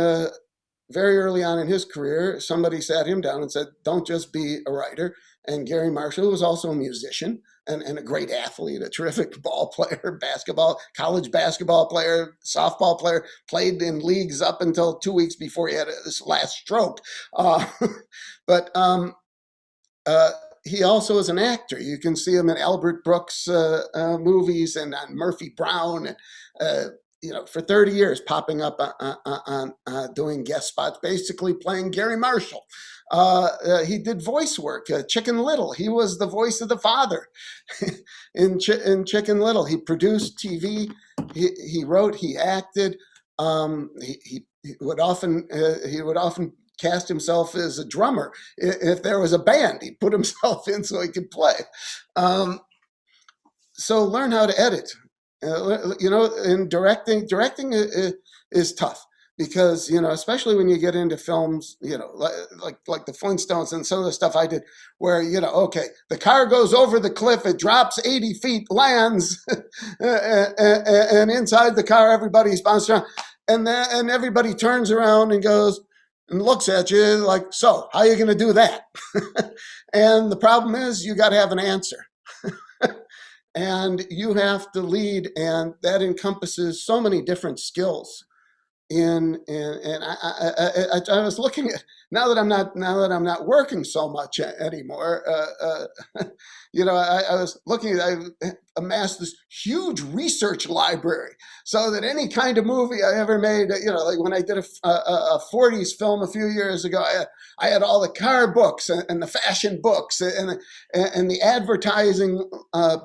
very early on in his career, somebody sat him down and said, "Don't just be a writer." And Gary Marshall was also a musician and a great athlete, a terrific ball player, college basketball player, softball player, played in leagues up until 2 weeks before he had his last stroke. But he also is an actor. You can see him in Albert Brooks movies and on Murphy Brown. for 30 years, popping up on doing guest spots, basically playing Gary Marshall. He did voice work. Chicken Little, he was the voice of the father in Chicken Little. He produced TV. He wrote. He acted. He would often cast himself as a drummer. If there was a band, he'd put himself in so he could play. So learn how to edit. In directing is tough because, especially when you get into films, like the Flintstones and some of the stuff I did where, okay, the car goes over the cliff, it drops 80 feet, lands, and inside the car, everybody's bouncing around. And everybody turns around and goes and looks at you like, so how are you going to do that? And the problem is you got to have an answer. And you have to lead, and that encompasses so many different skills. And I was looking at, now that I'm not working so much anymore. I was looking at, I amassed this huge research library so that any kind of movie I ever made, like when I did a 40s film a few years ago, I had all the car books and the fashion books and the advertising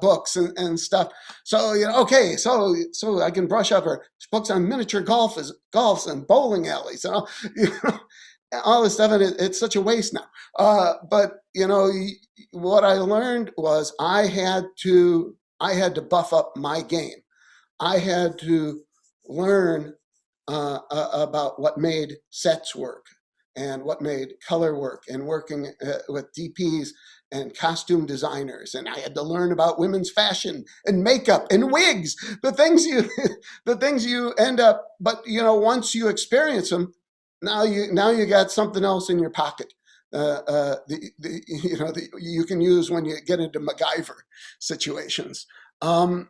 books and stuff. So, okay, so I can brush up her books on miniature golfs and bowling alleys and all this stuff, and it's such a waste now. But what I learned was I had to buff up my game. I had to learn about what made sets work and what made color work, and working with DPs and costume designers. And I had to learn about women's fashion and makeup and wigs, the things you end up, but once you experience them, now you got something else in your pocket. You can use when you get into MacGyver situations. And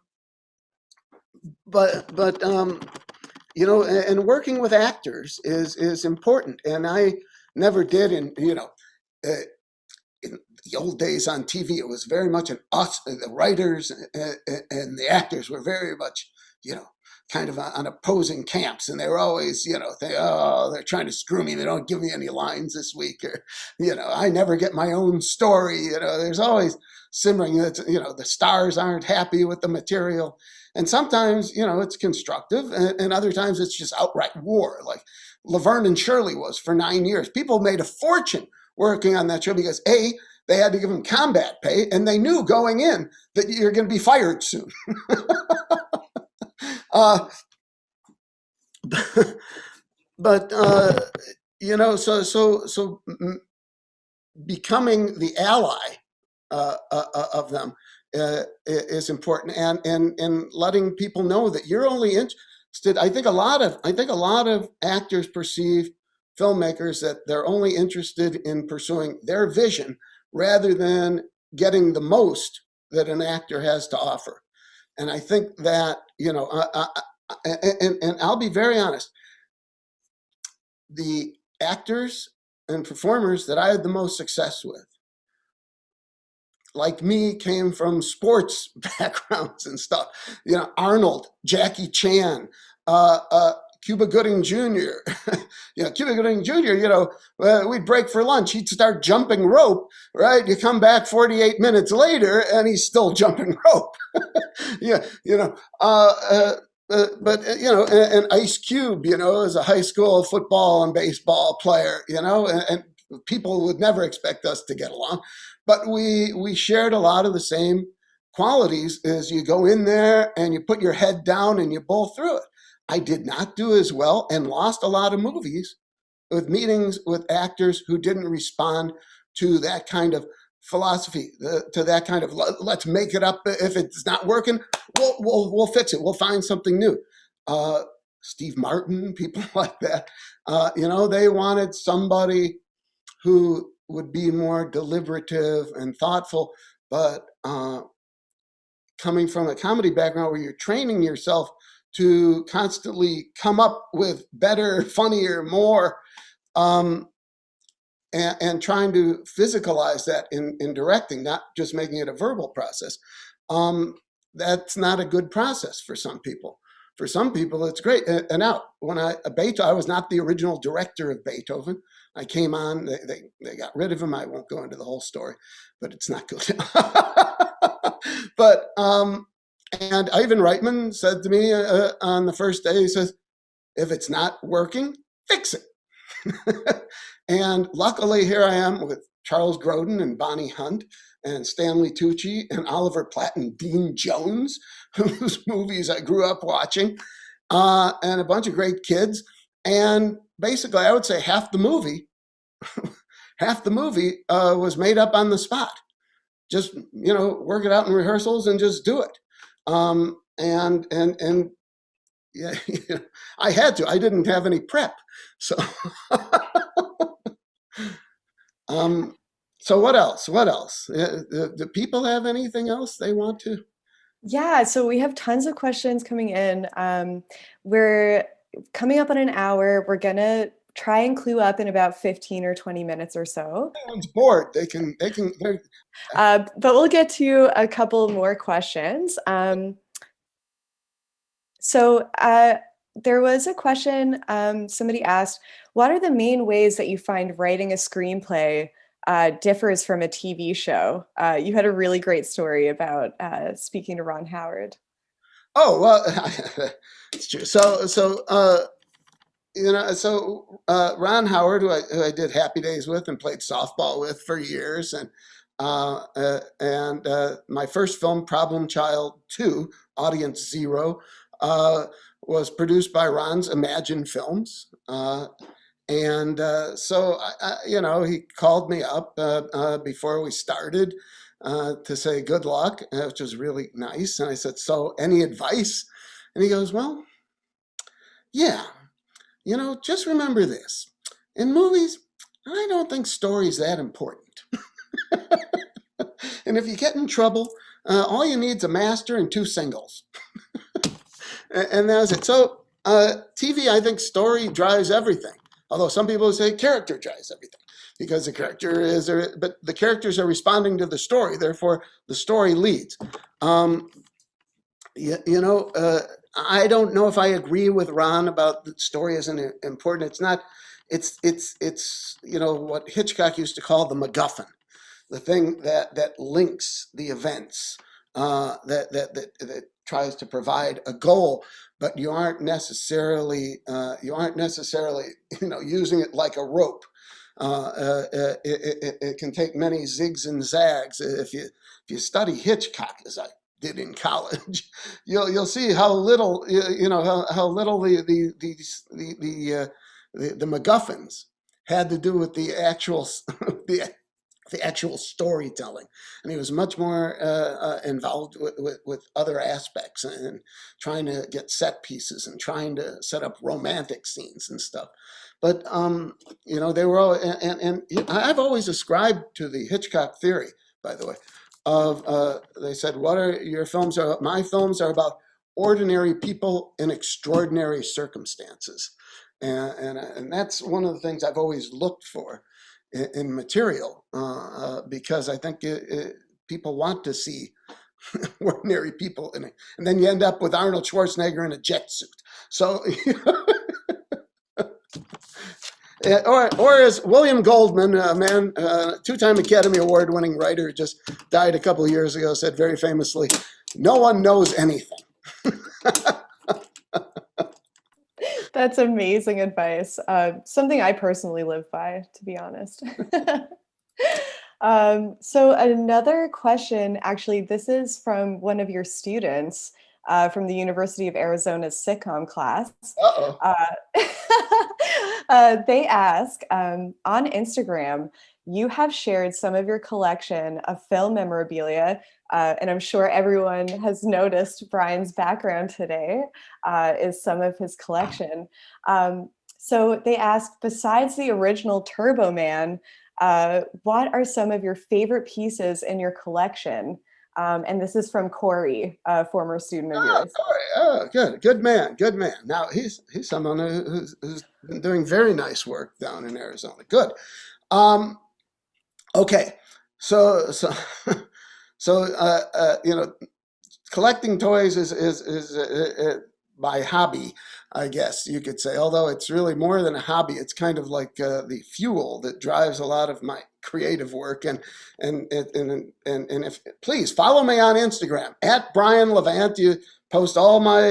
working with actors is important. And I never did in the old days on TV. It was very much the writers and the actors were very much, kind of on opposing camps, and they were always, they're trying to screw me. They don't give me any lines this week, or, I never get my own story. There's always simmering that, the stars aren't happy with the material. And sometimes, it's constructive, and other times it's just outright war, like Laverne and Shirley was for 9 years. People made a fortune working on that show because A, they had to give them combat pay, and they knew going in that you're going to be fired soon. So becoming the ally of them is important, and letting people know that you're only interested. I think a lot of actors perceive filmmakers that they're only interested in pursuing their vision rather than getting the most that an actor has to offer. And I think that, and I'll be very honest, the actors and performers that I had the most success with, like me, came from sports backgrounds and stuff. Arnold, Jackie Chan, Cuba Gooding Jr. Cuba Gooding Jr., we'd break for lunch. He'd start jumping rope, right? You come back 48 minutes later and he's still jumping rope. And Ice Cube, as a high school football and baseball player, and people would never expect us to get along. But we shared a lot of the same qualities. As you go in there and you put your head down and you bowl through it. I did not do as well and lost a lot of movies with meetings with actors who didn't respond to that kind of philosophy, to that kind of let's make it up. If it's not working, we'll fix it. We'll find something new. Steve Martin, people like that. They wanted somebody who would be more deliberative and thoughtful, but coming from a comedy background where you're training yourself to constantly come up with better, funnier, more, and trying to physicalize that in directing, not just making it a verbal process. That's not a good process for some people. for some people, it's great. And now, when Beethoven, I was not the original director of Beethoven. I came on, they got rid of him. I won't go into the whole story, but it's not good. But, and Ivan Reitman said to me on the first day, he says, if it's not working, fix it. And luckily, here I am with Charles Grodin and Bonnie Hunt and Stanley Tucci and Oliver Platt and Dean Jones, whose movies I grew up watching, and a bunch of great kids. And basically, I would say half the movie was made up on the spot. Just, work it out in rehearsals and just do it. And yeah, I had to. I didn't have any prep, so. So what else? What else? Do people have anything else they want to? Yeah, so we have tons of questions coming in. We're coming up on an hour. We're gonna try and clue up in about 15 or 20 minutes or so. Everyone's bored. But we'll get to a couple more questions. So there was a question, somebody asked, what are the main ways that you find writing a screenplay differs from a TV show? You had a really great story about speaking to Ron Howard. Oh, well, it's true. Ron Howard, who I did Happy Days with and played softball with for years, and my first film, Problem Child 2, Audience Zero, was produced by Ron's Imagine Films. He called me up before we started to say good luck, which was really nice. And I said, so any advice? And he goes, well, yeah, just remember this. In movies, I don't think story's that important. And if you get in trouble, all you need is a master and 2 singles. And that was it. So TV, I think story drives everything. Although some people say character drives everything, because but the characters are responding to the story. Therefore, the story leads. I don't know if I agree with Ron about the story isn't important. It's not. It's what Hitchcock used to call the MacGuffin, the thing that links the events, that tries to provide a goal, but you aren't necessarily using it like a rope. It can take many zigs and zags. If you study Hitchcock, as I did in college, you'll see how little how little the MacGuffins had to do with the actual the actual storytelling, and he was much more involved with other aspects and trying to get set pieces and trying to set up romantic scenes and stuff. But they were all, and I've always ascribed to the Hitchcock theory, by the way, of they said, what are your films are? My films are about ordinary people in extraordinary circumstances, and that's one of the things I've always looked for in material, because I think people want to see ordinary people in it, and then you end up with Arnold Schwarzenegger in a jet suit. So, or as William Goldman, a man, 2-time Academy Award-winning writer, just died a couple of years ago, said very famously, "No one knows anything." That's amazing advice. Something I personally live by, to be honest. So another question, actually, this is from one of your students from the University of Arizona's sitcom class. Uh-oh. They ask, on Instagram, you have shared some of your collection of film memorabilia, and I'm sure everyone has noticed Brian's background today is some of his collection. So they ask, besides the original Turbo Man, what are some of your favorite pieces in your collection? And this is from Corey, a former student of yours. Corey, good man. Now he's someone who's been doing very nice work down in Arizona. Good. Okay, so collecting toys is by hobby, I guess you could say. Although it's really more than a hobby, it's kind of like the fuel that drives a lot of my creative work. And if please follow me on Instagram at Brian Levant. You post all my.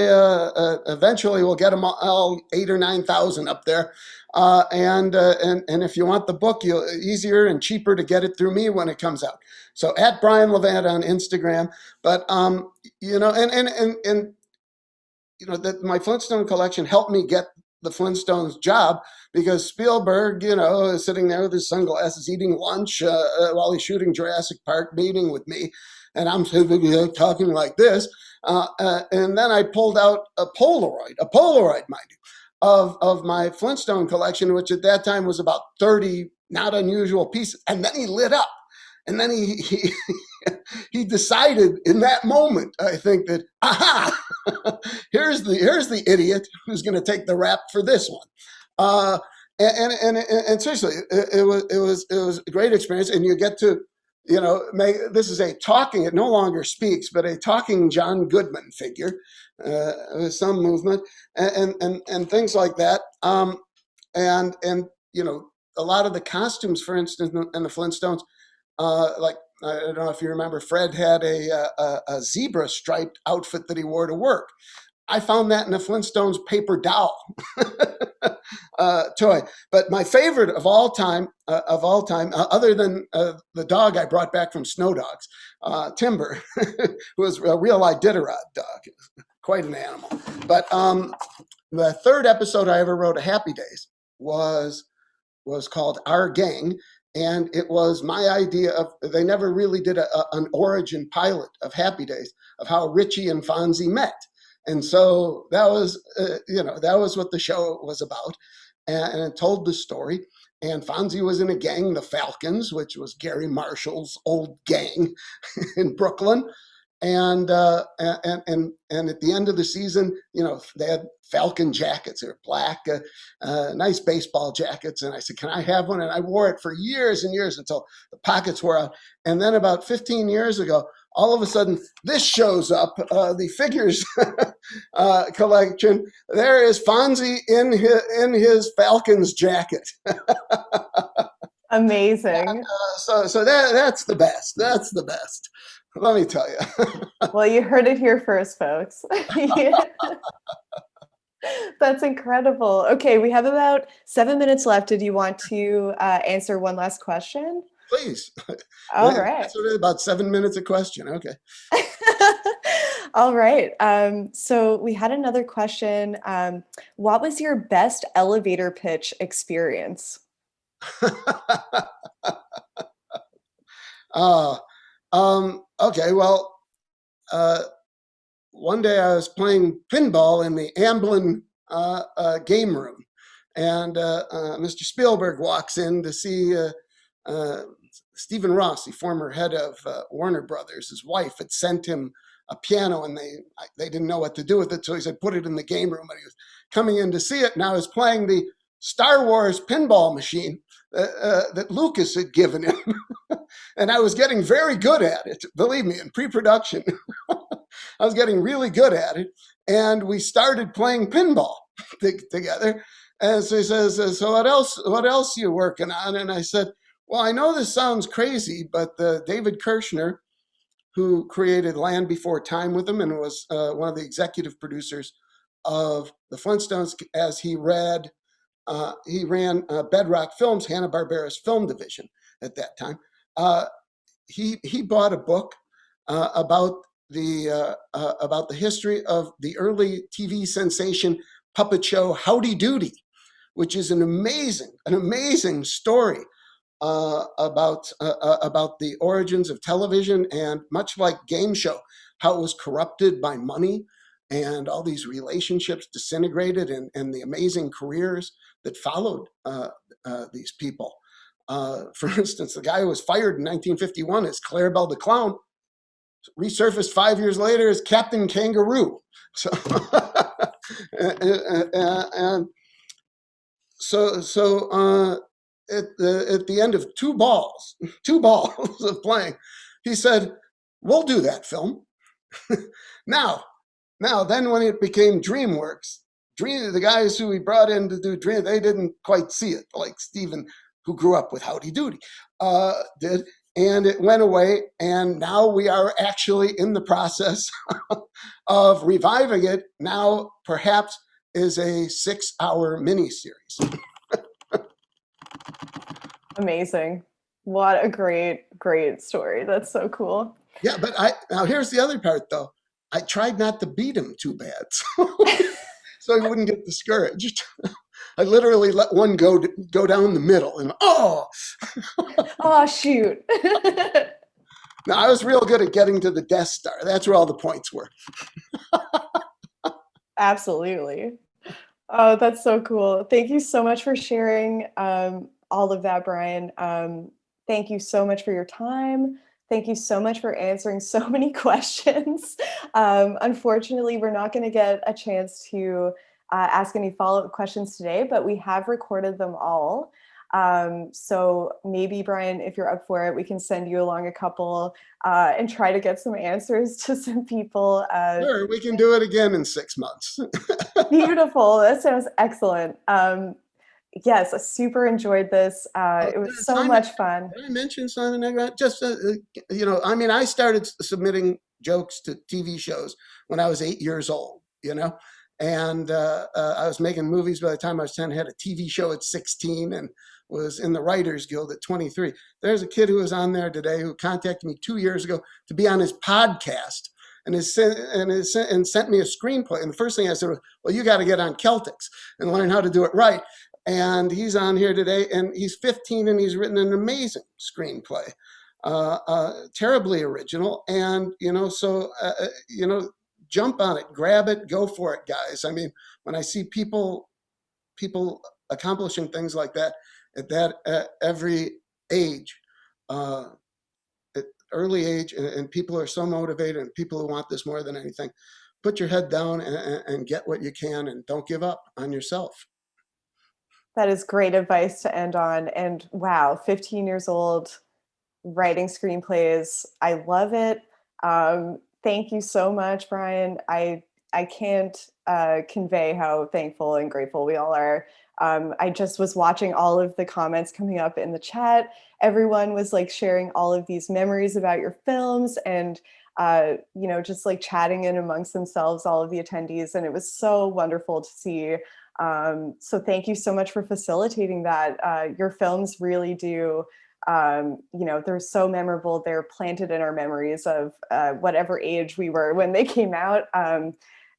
Eventually, we'll get them all 8,000 or 9,000 up there. And if you want the book, easier and cheaper to get it through me when it comes out. So at Brian Levant on Instagram. But you know, and you know, that my Flintstone collection helped me get the Flintstones job, because Spielberg, you know, is sitting there with his sunglasses eating lunch while he's shooting Jurassic Park, meeting with me, and I'm talking like this. And then I pulled out a Polaroid, mind you, of my Flintstone collection, which at that time was about 30 not unusual pieces. And then he lit up. And then he decided in that moment, I think, that, aha, here's the idiot who's going to take the rap for this one. And seriously, it was a great experience. And you get to, you know, this is a talking, it no longer speaks, but a talking John Goodman figure, with some movement and things like that. And you know, a lot of the costumes, for instance, in the Flintstones, like, I don't know if you remember, Fred had a zebra striped outfit that he wore to work. I found that in a Flintstones paper doll toy. But my favorite of all time, other than the dog I brought back from Snow Dogs, Timber, who was a real Iditarod dog, quite an animal. But the third episode I ever wrote of Happy Days was called Our Gang. And it was my idea of, they never really did an origin pilot of Happy Days, of how Richie and Fonzie met. And so that was, you know, that was what the show was about. And it told the story. And Fonzie was in a gang, the Falcons, which was Gary Marshall's old gang in Brooklyn. And at the end of the season, you know, they had Falcon jackets. They were black, nice baseball jackets. And I said, can I have one? And I wore it for years and years until the pockets wore out. And then about 15 years ago, all of a sudden, this shows up, the figures collection. There is Fonzie in his Falcons jacket. Amazing. So that's the best. That's the best. Let me tell you. Well, you heard it here first, folks. That's incredible. Okay, we have about 7 minutes left. Did you want to answer one last question? Please. All right. That's about 7 minutes a question. Okay. All right. So we had another question. What was your best elevator pitch experience? Okay, well, one day I was playing pinball in the Amblin game room, and Mr. Spielberg walks in to see Stephen Ross, the former head of Warner Brothers. His wife had sent him a piano, and they didn't know what to do with it, so he said, put it in the game room, and he was coming in to see it, and I was playing the Star Wars pinball machine that Lucas had given him. And I was getting very good at it, believe me, in pre-production. I was getting really good at it. And we started playing pinball together. And so he says, so what else are you working on? And I said, well, I know this sounds crazy, but David Kirshner, who created Land Before Time with him and was one of the executive producers of the Flintstones, as he ran Bedrock Films, Hanna-Barbera's film division at that time. He bought a book about the history of the early TV sensation puppet show Howdy Doody, which is an amazing story about the origins of television, and much like game show, how it was corrupted by money and all these relationships disintegrated, and the amazing careers that followed these people. For instance, the guy who was fired in 1951 as Clarabelle the Clown resurfaced 5 years later as Captain Kangaroo. So, and so at the end of two balls of playing, he said, "We'll do that film." Now, Now, then when it became DreamWorks, the guys who we brought in to do Dream, they didn't quite see it, like Steven, who grew up with Howdy Doody, did. And it went away. And now we are actually in the process of reviving it. Now, perhaps, is a 6-hour miniseries. Amazing. What a great story. That's so cool. Yeah, but now here's the other part, though. I tried not to beat him too bad, so he wouldn't get discouraged. I literally let one go down the middle, and oh shoot. Now I was real good at getting to the Death Star. That's where all the points were. Absolutely. Oh, that's so cool. Thank you so much for sharing all of that, Brian. Thank you so much for your time. Thank you so much for answering so many questions. Unfortunately, we're not going to get a chance to ask any follow-up questions today, but we have recorded them all. So maybe, Brian, if you're up for it, we can send you along a couple and try to get some answers to some people. Sure, we can do it again in 6 months. Beautiful. That sounds excellent. Yes, I super enjoyed this. It was so much fun. Did I mention Simon Egg? Just, I mean, I started submitting jokes to TV shows when I was 8 years old, and I was making movies by the time I was 10, had a TV show at 16, and was in the Writers Guild at 23. There's a kid who was on there today who contacted me 2 years ago to be on his podcast and sent me a screenplay. And the first thing I said was, well, you got to get on Celtx and learn how to do it right. And he's on here today, and he's 15, and he's written an amazing screenplay, terribly original. And, jump on it, grab it, go for it, guys. I mean, when I see people accomplishing things like that at every age, at early age, and people are so motivated, and people who want this more than anything, put your head down and get what you can, and don't give up on yourself. That is great advice to end on. And wow, 15 years old, writing screenplays. I love it. Thank you so much, Brian. I can't convey how thankful and grateful we all are. I just was watching all of the comments coming up in the chat. Everyone was like sharing all of these memories about your films and, just like chatting in amongst themselves, all of the attendees. And it was so wonderful to see. So thank you so much for facilitating that. Your films really do, they're so memorable. They're planted in our memories of whatever age we were when they came out.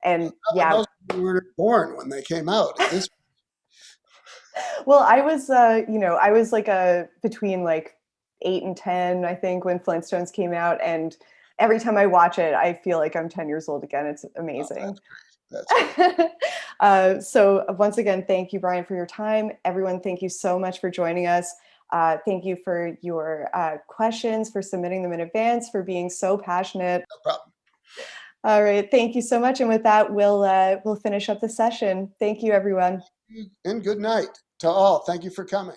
And yeah, we were born when they came out. Well, I was, I was like between like 8 and 10, I think, when Flintstones came out. And every time I watch it, I feel like I'm 10 years old again. It's amazing. Oh, that's great. So once again, thank you, Brian, for your time. Everyone, thank you so much for joining us. Thank you for your questions, for submitting them in advance, for being so passionate. No problem. All right. Thank you so much. And with that, we'll finish up the session. Thank you, everyone. And good night to all. Thank you for coming.